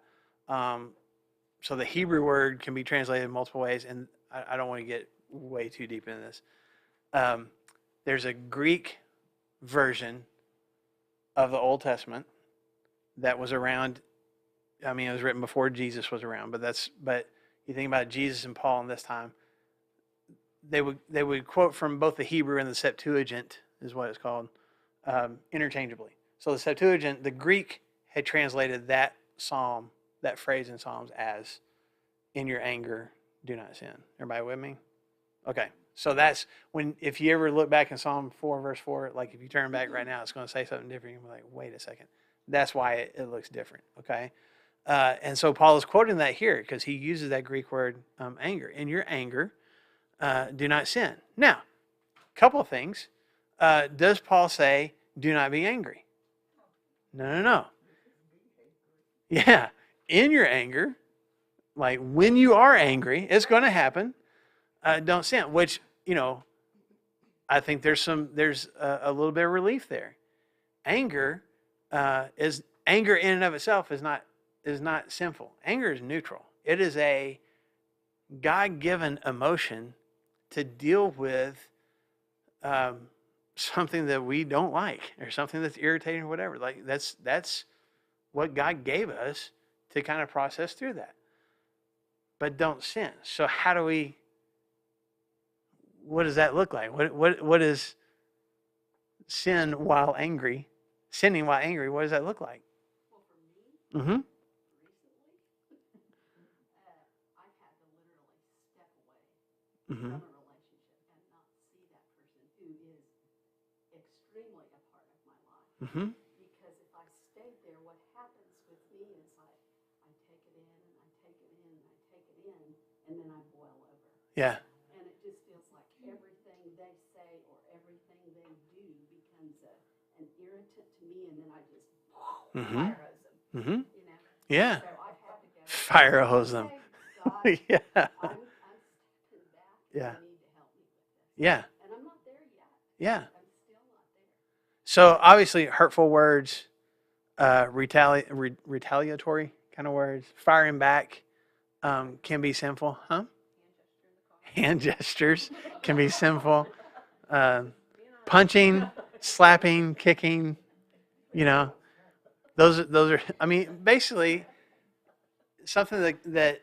So the Hebrew word can be translated in multiple ways, and I don't want to get way too deep into this. There's a Greek version of the Old Testament that was around. I mean, it was written before Jesus was around, but you think about Jesus and Paul in this time, they would quote from both the Hebrew and the Septuagint, is what it's called, interchangeably. So the Septuagint, the Greek had translated that psalm, that phrase in Psalms as, in your anger, do not sin. Everybody with me? Okay. So that's when, if you ever look back in Psalm 4, verse 4, like if you turn back right now, it's going to say something different. You're like, wait a second. That's why it looks different. Okay. And so Paul is quoting that here because he uses that Greek word anger. In your anger, do not sin. Now, a couple of things. Does Paul say, do not be angry? No. Yeah. In your anger, like when you are angry, it's going to happen. Don't sin, which, I think there's a little bit of relief there. Anger in and of itself is not sinful. Anger is neutral. It is a God-given emotion to deal with something that we don't like or something that's irritating or whatever. Like that's what God gave us to kind of process through that. But don't sin. So what does that look like? What is sin while angry? Sinning while angry, what does that look like? Well, for me, Mm-hmm. recently, I've had to literally step away Mm-hmm. from a relationship and not see that person who is extremely a part of my life. Mm-hmm. Because if I stayed there, what happens with me is like I take it in and I take it in and I take it in, and then I boil over. Yeah. And it just feels like everything they say or everything they do becomes an irritant to me, and then I just Mm-hmm. fire hose them. Mm-hmm. Yeah. So I've had to go. Fire hose them. Say, God, Yeah. I'm stepping back. Yeah. You need to help me with this. Yeah. And I'm not there yet. Yeah. I'm still not there. So obviously, hurtful words, retaliatory kind of words, firing back, can be sinful, huh? Hand gestures can be sinful. Punching, slapping, kicking, those are. I mean, basically, something that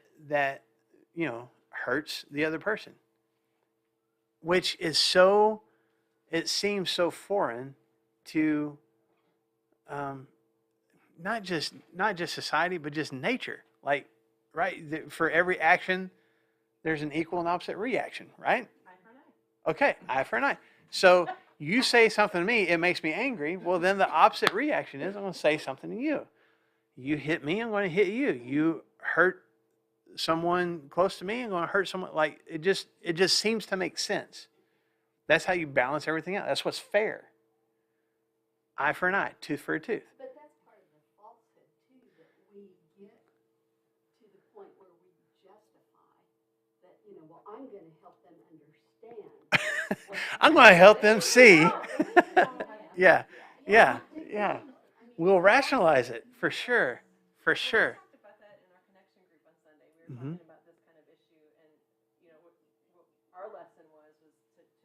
hurts the other person, which is so. It seems so foreign to not just society, but just nature. Like, right? For every action, there's an equal and opposite reaction, right? Okay, eye for an eye. So You say something to me, it makes me angry. Well, then the opposite reaction is I'm going to say something to you. You hit me, I'm going to hit you. You hurt someone close to me, I'm going to hurt someone. Like it just seems to make sense. That's how you balance everything out. That's what's fair. Eye for an eye, tooth for a tooth. But that's part of the falsehood too, that we get to the point where we justify that, well, I'm going to help them understand. I'm going to help them see. Yeah. We'll rationalize it for sure. For sure. We talked about that in our connection group on Sunday. We were talking about this kind of issue, and what our lesson was to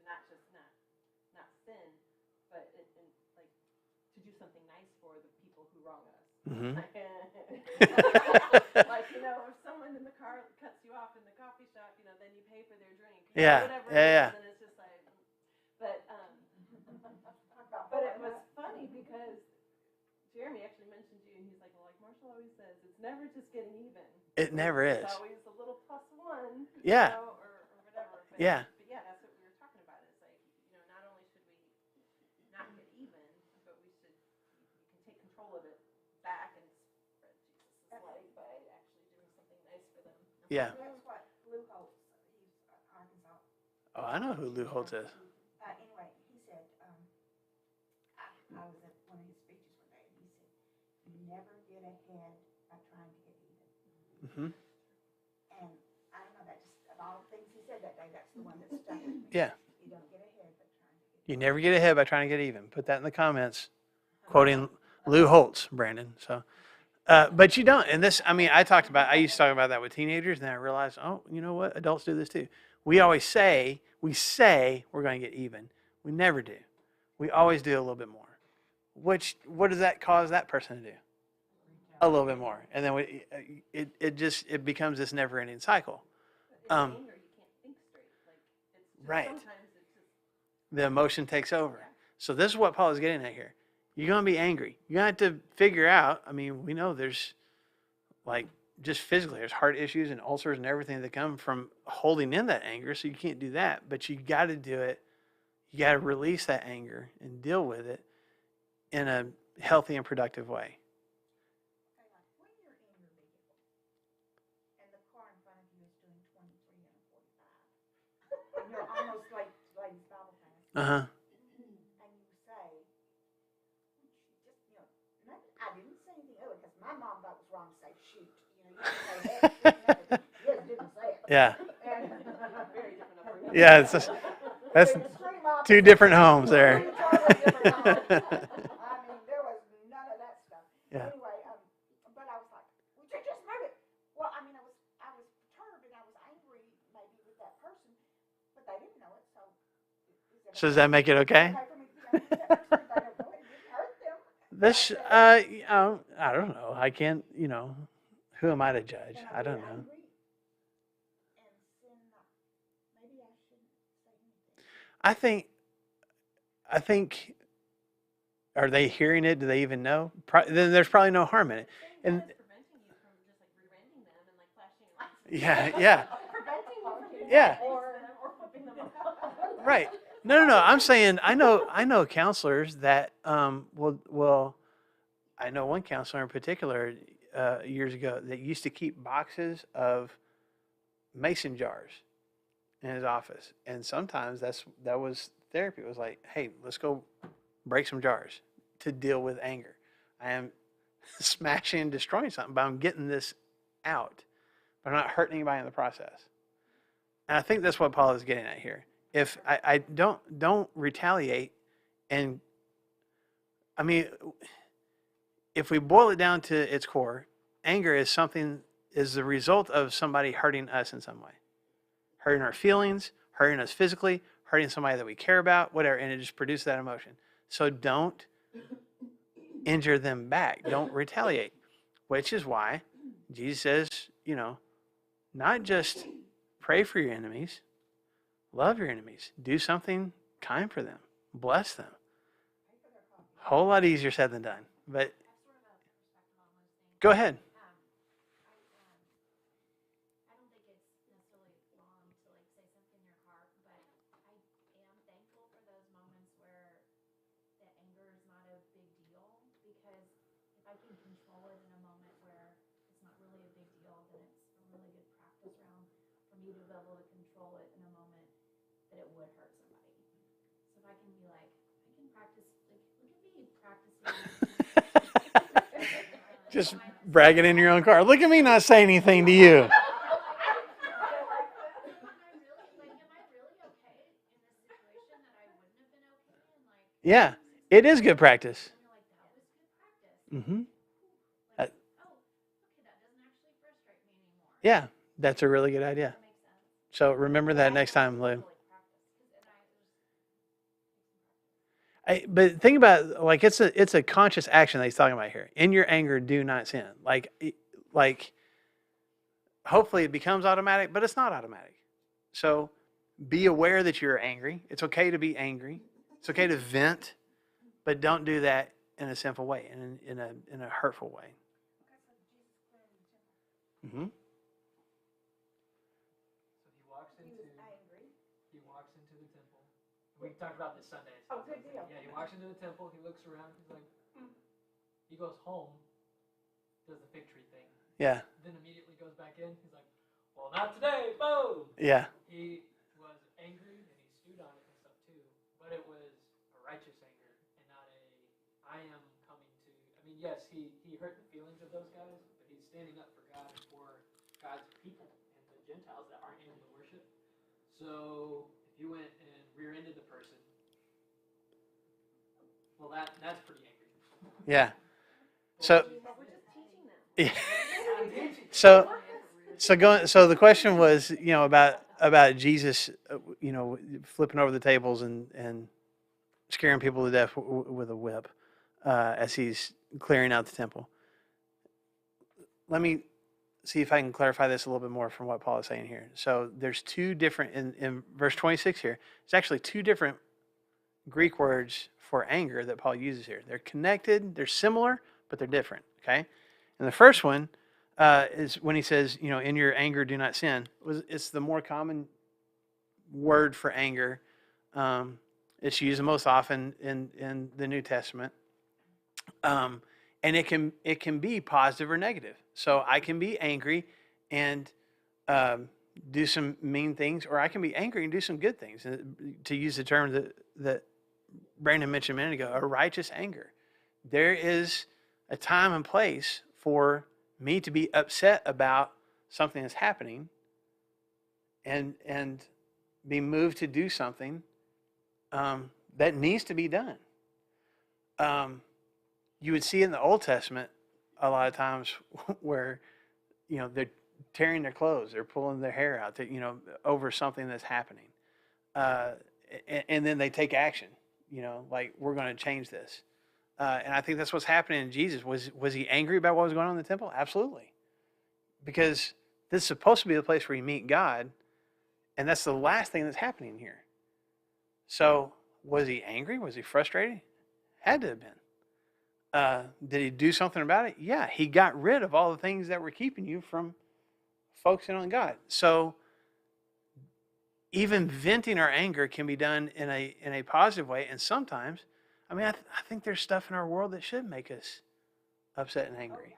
not just not sin, but like to do something nice for the people who wrong us. Mm-hmm. Like if someone in the car cuts you off in the coffee shop, then you pay for their drink. Whatever it is, and it's just like, but it was funny because Jeremy actually mentioned you, and he's like, well, like Marshall always says, it's never just getting even. It never is. It's always a little plus one. Yeah. Or whatever. But, yeah. But yeah, that's what we were talking about. It's like, not only should we not get even, but we should, you can take control of it back and spread Jesus' light by actually doing something nice for them. Yeah. That's what Lou Holtz, he's Arkansas. Oh, I know who Lou Holtz is. Anyway, he said, I was at one of his speeches one day, and he said, you never get ahead by trying to get even. Mm-hmm. And I don't know, that just, of all the things he said that day, that's the one that stuck with me. Yeah. You don't get ahead by trying to get even. You never get ahead by trying to get even. Put that in the comments. Quoting Lou Holtz, Brandon. So, but you don't. And this, I used to talk about that with teenagers, and then I realized, oh, you know what? Adults do this too. We always say we're going to get even. We never do. We always do a little bit more. What does that cause that person to do? A little bit more. And then it becomes this never-ending cycle. But in anger, you can't think straight. Like, it's just, Right. sometimes it's just, The emotion takes over. So this is what Paul is getting at here. You're going to be angry. You're going to have to figure out, we know there's just physically, there's heart issues and ulcers and everything that come from holding in that anger. So you can't do that, but you got to do it. You got to release that anger and deal with it in a healthy and productive way. Okay, like when you're in your vehicle and the car in front of you is doing 23 and 45, and you're almost like ladies' Bible class, Uh-huh. and you say, maybe I didn't say anything earlier because my mom thought it was wrong to say shoot. You didn't say that. You just didn't say it. Yeah. And very different upbringing. Yeah, that's two different homes there. Totally different homes. There was none of that stuff. Yeah. Anyway, but I was like, would you just move it? Well, I was perturbed and I was angry maybe with that person, but they didn't know it, so. So does that make it okay? Okay for me to be angry with that person if they don't know it? It didn't hurt them. This, I don't know. I can't, who am I to judge? Can I don't be know. angry and sin not? Maybe I shouldn't say anything. I think, are they hearing it? Do they even know? Then there's probably no harm in it. And It's preventing you from just like rear-ending them and like flashing your lights. yeah. Preventing you from doing Yeah. that or flipping them off. Right. No. I'm saying I know counselors that well, I know one counselor in particular years ago that used to keep boxes of mason jars in his office, and sometimes that was therapy. It was like, hey, let's go break some jars to deal with anger. I am smashing and destroying something, but I'm getting this out, but I'm not hurting anybody in the process. And I think that's what Paul is getting at here. If I don't retaliate, and if we boil it down to its core, anger is the result of somebody hurting us in some way, hurting our feelings, hurting us physically, hurting somebody that we care about, whatever, and it just produces that emotion. So don't injure them back. Don't retaliate, which is why Jesus says, not just pray for your enemies, love your enemies, do something kind for them, bless them. Whole lot easier said than done, but go ahead. I don't think it's necessarily wrong to say something in your heart, but I am thankful for those moments where because if I can control it in a moment where it's not really a big deal, then it's a really good practice round for me to be able to control it in a moment that it would hurt somebody. So if I can be like, I can practice, like, look at me practicing. Just bragging in your own car. Look at me not say anything to you. Am I really okay in this situation that I wouldn't have been okay in? Like, Yeah, it is good practice. and you're like, that was good practice. Mm-hmm. Like, oh, okay, that doesn't actually frustrate me anymore. Yeah, that's a really good idea. That makes sense. So remember that next time, Lou. But think about, like, it's a conscious action that he's talking about here. In your anger, do not sin. Like hopefully it becomes automatic, but it's not automatic. So be aware that you're angry. It's okay to be angry. It's okay to vent, but don't do that in a sinful way, in a hurtful way. Mm-hmm. So he walks into the temple. We talked about this Sunday. Oh, good deal. Yeah, he walks into the temple. He looks around. He's like, He goes home, does the fig tree thing. Yeah. Then immediately goes back in. He's like, well, not today. Boom. Yeah. He was angry and he stewed on it and stuff too. But it was a righteous anger and not a I am coming to. I mean, yes, he hurt the feelings of those guys, but he's standing up for God and for God's people and the Gentiles that aren't able to worship. So if you went and rear-ended the person, well, that's pretty angry. Yeah. So. But we're just teaching them. Yeah. So the question was, about Jesus, flipping over the tables and scaring people to death with a whip as he's clearing out the temple. Let me see if I can clarify this a little bit more from what Paul is saying here. So there's two different, in verse 26 here, it's actually two different Greek words for anger that Paul uses here. They're connected, they're similar, but they're different, okay? And the first one is when he says, in your anger, do not sin. It's the more common word for anger. It's used most often in the New Testament. And it can be positive or negative. So I can be angry and do some mean things, or I can be angry and do some good things. To use the term that Brandon mentioned a minute ago, a righteous anger. There is a time and place for me to be upset about something that's happening and be moved to do something that needs to be done. You would see in the Old Testament a lot of times where, they're tearing their clothes, they're pulling their hair out, over something that's happening. And then they take action, like, we're going to change this. And I think that's what's happening in Jesus. Was he angry about what was going on in the temple? Absolutely. Because this is supposed to be the place where you meet God, and that's the last thing that's happening here. So was he angry? Was he frustrated? Had to have been. Did he do something about it? Yeah, he got rid of all the things that were keeping you from focusing on God. So even venting our anger can be done in a positive way, and sometimes, I think there's stuff in our world that should make us upset and angry.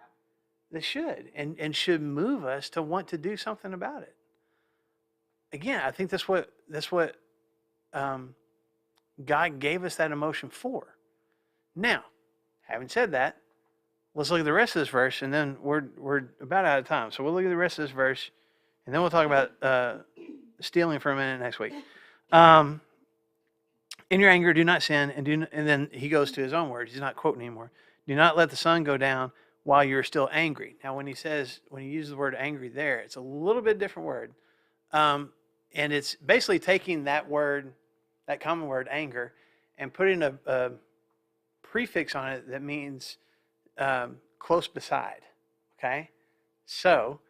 That should, and should move us to want to do something about it. Again, I think that's what God gave us that emotion for. Now, having said that, let's look at the rest of this verse, and then we're about out of time. So we'll look at the rest of this verse, and then we'll talk about stealing for a minute next week. In your anger, do not sin, and then he goes to his own words. He's not quoting anymore. Do not let the sun go down while you're still angry. Now, when he uses the word angry there, it's a little bit different word. And it's basically taking that word, that common word, anger, and putting a prefix on it that means close beside. Okay? So,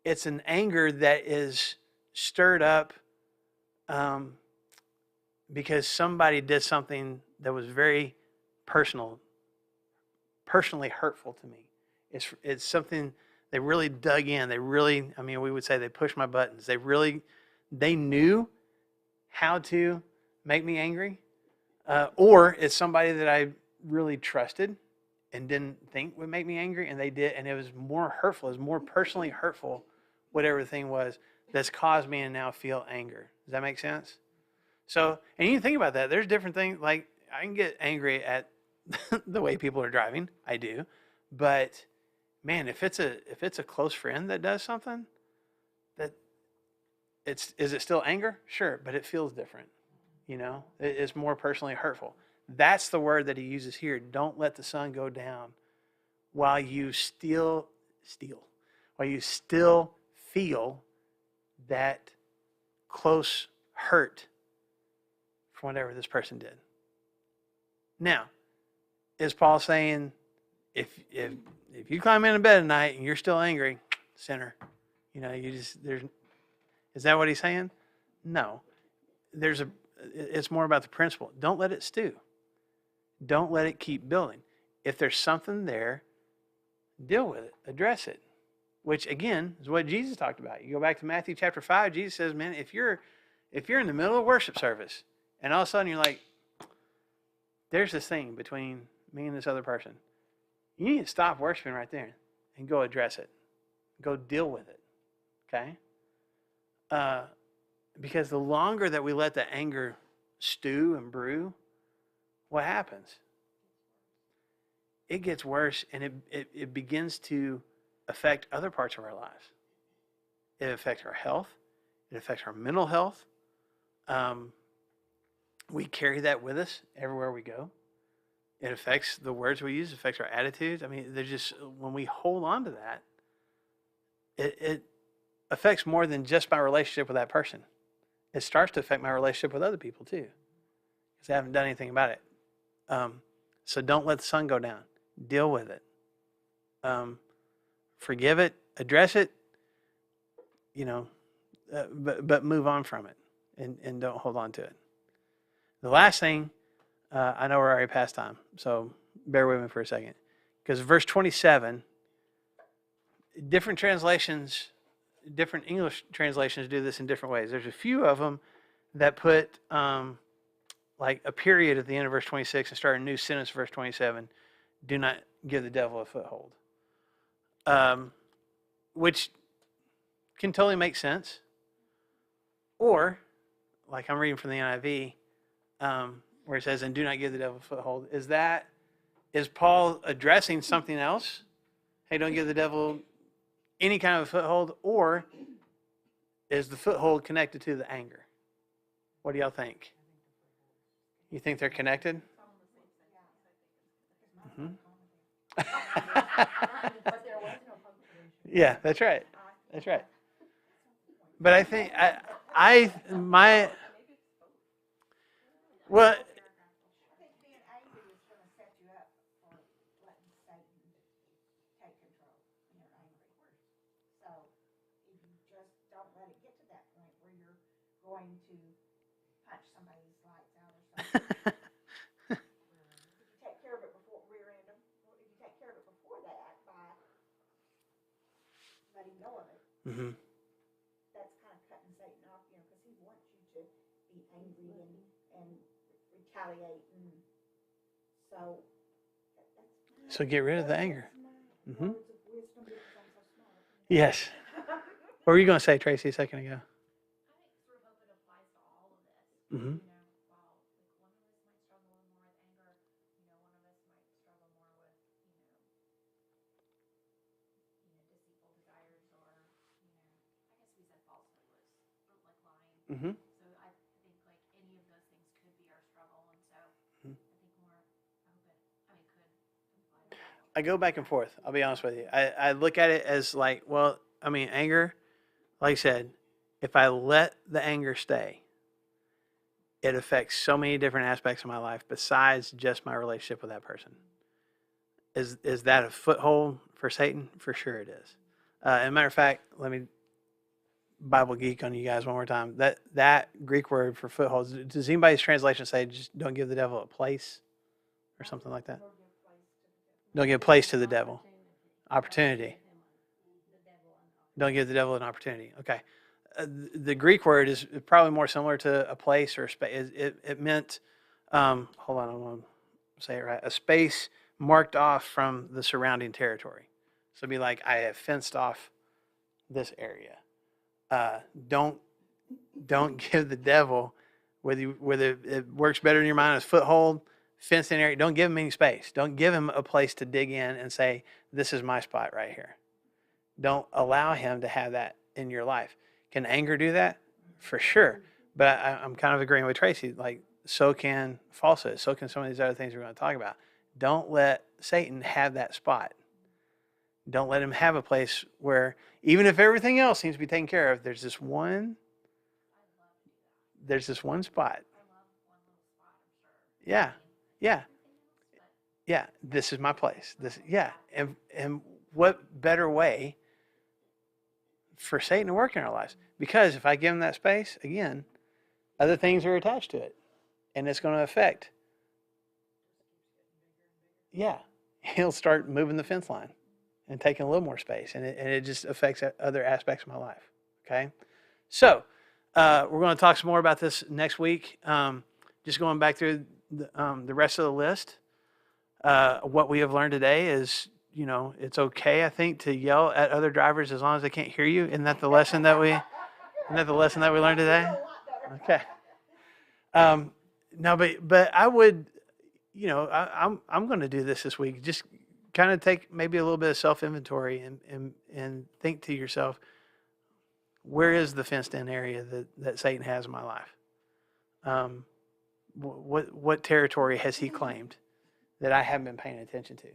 it's an anger that is stirred up because somebody did something that was very personally hurtful to me. It's something they really dug in. We would say they pushed my buttons. They knew how to make me angry. Or it's somebody that I really trusted and didn't think would make me angry, and they did, and it was more hurtful. It was more personally hurtful, whatever the thing was, that's caused me to now feel anger. Does that make sense? So, and you think about that. There's different things. Like, I can get angry at the way people are driving. I do. But man, if it's a close friend that does something, that is it still anger? Sure, but it feels different. It's more personally hurtful. That's the word that he uses here. Don't let the sun go down while you still feel that close hurt for whatever this person did. Now, is Paul saying if you climb into bed at night and you're still angry, sinner, is that what he's saying? No. It's more about the principle. Don't let it stew. Don't let it keep building. If there's something there, deal with it, address it. Which again is what Jesus talked about. You go back to Matthew chapter 5, Jesus says, man, if you're in the middle of worship service and all of a sudden you're like, there's this thing between me and this other person, you need to stop worshiping right there and go address it. Go deal with it. Okay? Because the longer that we let the anger stew and brew, what happens? It gets worse, and it begins to affect other parts of our lives. It affects our health. It affects our mental health. We carry that with us everywhere we go. It affects the words we use. It affects our attitudes. I mean, when we hold on to that, it affects more than just my relationship with that person. It starts to affect my relationship with other people too, because I haven't done anything about it. So don't let the sun go down. Deal with it. Forgive it. Address it. But move on from it, and don't hold on to it. The last thing, I know we're already past time, so bear with me for a second, because verse 27, different English translations do this in different ways. There's a few of them that put like a period at the end of verse 26 and start a new sentence, verse 27. Do not give the devil a foothold. Which can totally make sense. Or, like I'm reading from the NIV, where it says, and do not give the devil a foothold. Is Paul addressing something else? Hey, don't give the devil any kind of a foothold, or is the foothold connected to the anger? What do y'all think? You think they're connected? Mm-hmm. Yeah, that's right. That's right. But I think well, I think being angry is going to set you up for letting Satan take control when you're angry. So if you just don't let it get to that point where you're going to punch somebody's lights out or something. If you take care of it before rear-end them, if you take care of it before that by letting go of it, mm-hmm. that's kind of cutting Satan off, because he wants you to be angry and retaliate, and So get rid of the anger. Mm-hmm. Words of wisdom, because I'm so smart. Yes. What were you going to say, Tracy, a second ago? I think sort of hope it applies to all of this. Mm-hmm. While one of us might struggle more with anger, one of us might struggle more with, deceitful desires, or, I guess we said falsehood was like lying. Mm-hmm. So I think like any of those things could be our struggle, and so Mm-hmm. I think could apply to all. I go back and forth. I'll be honest with you. I look at it as like, anger, like I said, if I let the anger stay, it affects so many different aspects of my life besides just my relationship with that person. Is that a foothold for Satan? For sure it is. As a matter of fact, let me Bible geek on you guys one more time. That Greek word for footholds, does anybody's translation say just don't give the devil a place or something like that? Don't give place to the devil. Opportunity. Don't give the devil an opportunity. Okay. The Greek word is probably more similar to a place or a space. It meant, hold on, I want to say it right. A space marked off from the surrounding territory. So be like, I have fenced off this area. Don't give the devil, whether it works better in your mind as foothold, fenced in area. Don't give him any space. Don't give him a place to dig in and say, this is my spot right here. Don't allow him to have that in your life. Can anger do that? For sure. But I'm kind of agreeing with Tracy. Like, so can falsehood. So can some of these other things we're going to talk about. Don't let Satan have that spot. Don't let him have a place where, even if everything else seems to be taken care of, there's this one spot. Yeah. Yeah. Yeah. This is my place. And what better way for Satan to work in our lives? Because if I give him that space, again, other things are attached to it. And it's going to affect. Yeah. He'll start moving the fence line and taking a little more space. And it just affects other aspects of my life. Okay? So, we're going to talk some more about this next week. Just going back through the rest of the list. What we have learned today is, it's okay, I think, to yell at other drivers as long as they can't hear you. Isn't that the lesson that we learned today? Okay. No, but I would, I'm going to do this week. Just kind of take maybe a little bit of self-inventory and think to yourself, where is the fenced-in area that Satan has in my life? What territory has he claimed that I haven't been paying attention to?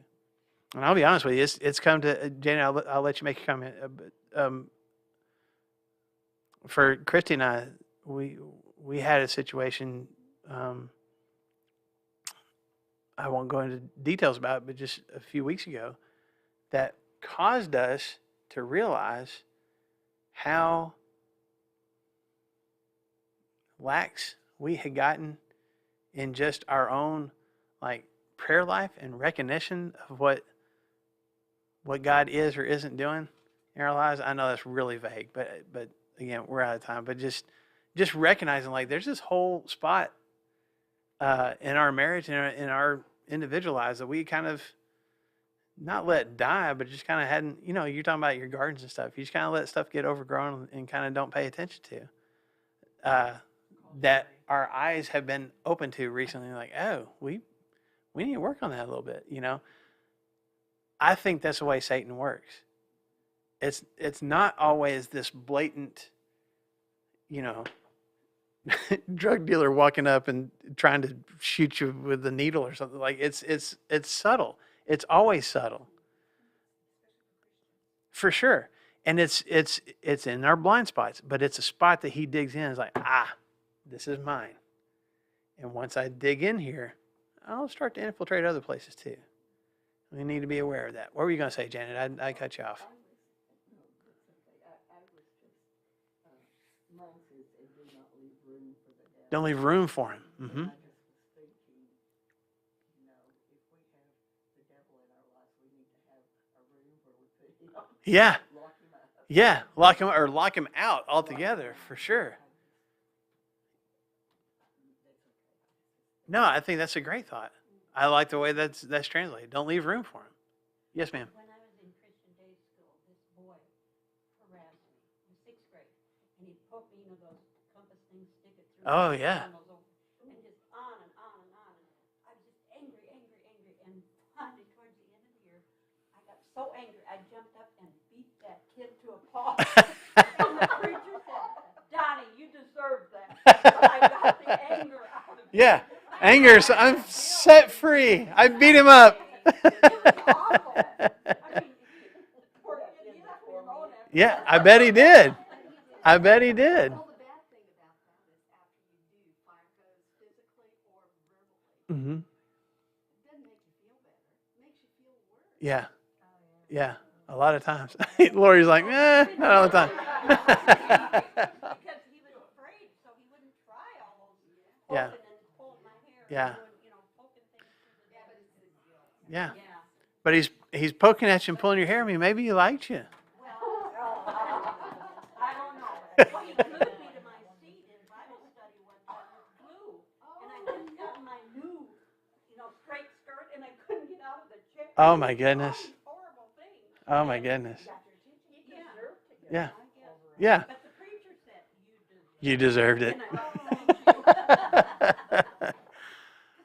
And I'll be honest with you, it's come to, Janet, I'll let you make a comment. For Christy and I, we had a situation, I won't go into details about it, but just a few weeks ago, that caused us to realize how lax we had gotten in just our own prayer life and recognition of what God is or isn't doing in our lives. I know that's really vague, but again, we're out of time. But just recognizing there's this whole spot in our marriage and in our individual lives that we kind of not let die, but just kind of hadn't. You're talking about your gardens and stuff. You just kind of let stuff get overgrown and kind of don't pay attention to. That our eyes have been open to recently. We need to work on that a little bit. I think that's the way Satan works. It's not always this blatant, drug dealer walking up and trying to shoot you with a needle or something. It's subtle. It's always subtle. For sure. And it's in our blind spots, but it's a spot that he digs in. It's this is mine. And once I dig in here, I'll start to infiltrate other places too. We need to be aware of that. What were you going to say, Janet? I cut you off. Don't leave room for him. Mm-hmm. Yeah. Yeah. Lock him out altogether, for sure. No, I think that's a great thought. I like the way that's translated. Don't leave room for him. Yes, ma'am. When I was in Christian day school, this boy harassed me in 6th grade, and he'd poke me, those compass things, stick it through. Oh, yeah. And just on and on and on. And I was just angry. And finally, towards the end of the year, I got so angry, I jumped up and beat that kid to a pulp. And the preacher said, Donnie, you deserve that. But I got the anger out of it. Yeah. Anger, so I'm set free. I beat him up. Yeah, I bet he did. Well, the bad thing about that is after you do fire codes physically or verbally, Mm-hmm. it doesn't make you feel better. It makes you feel worse. Yeah. Yeah. A lot of times. Lori's like, not all the time. Because he was afraid, so he wouldn't try all those Yeah. poking and pulling my hair. Yeah. And poking things through the Yeah. Yeah. But he's poking at you and pulling your hair. I mean, maybe he liked you. I don't know. Well, he glued me to my seat in Bible study one time with glue. And I just got my new, straight skirt, and I couldn't get out of the Oh my goodness. Horrible things. Oh my goodness. Yeah. Yeah. I guess. Yeah. But the preacher said You deserved it. And I thought, thank you. Because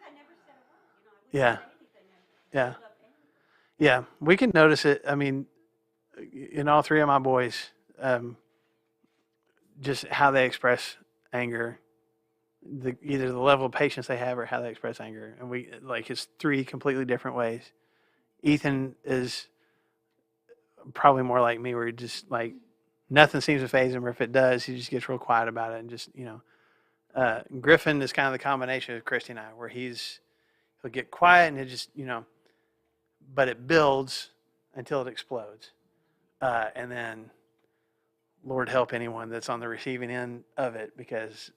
I never said a word, I wouldn't Yeah. say anything. I Yeah. held up hands. Yeah. We can notice it. I mean, in all three of my boys, just how they express anger, either the level of patience they have or how they express anger. And it's three completely different ways. Ethan is probably more like me, where he just like nothing seems to faze him, or if it does, he just gets real quiet about it and just, Griffin is kind of the combination of Christy and I, where he'll get quiet and it just, but it builds until it explodes. And then Lord help anyone that's on the receiving end of it, because,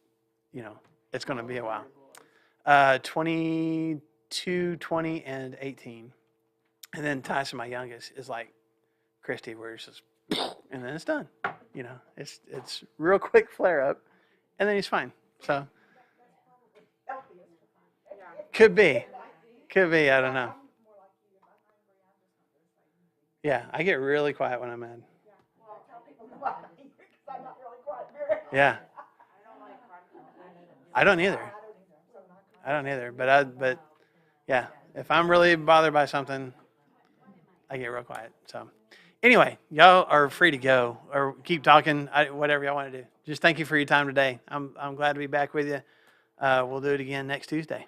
it's going to be a while. 22, 20, and 18. And then Tyson, my youngest, is like Christy, where it's just, and then it's done. It's real quick flare up, and then he's fine. So could be. I don't know. Yeah, I get really quiet when I'm mad. Yeah. I don't either. But yeah, if I'm really bothered by something, I get real quiet. So anyway, y'all are free to go or keep talking, whatever y'all want to do. Just thank you for your time today. I'm glad to be back with you. We'll do it again next Tuesday.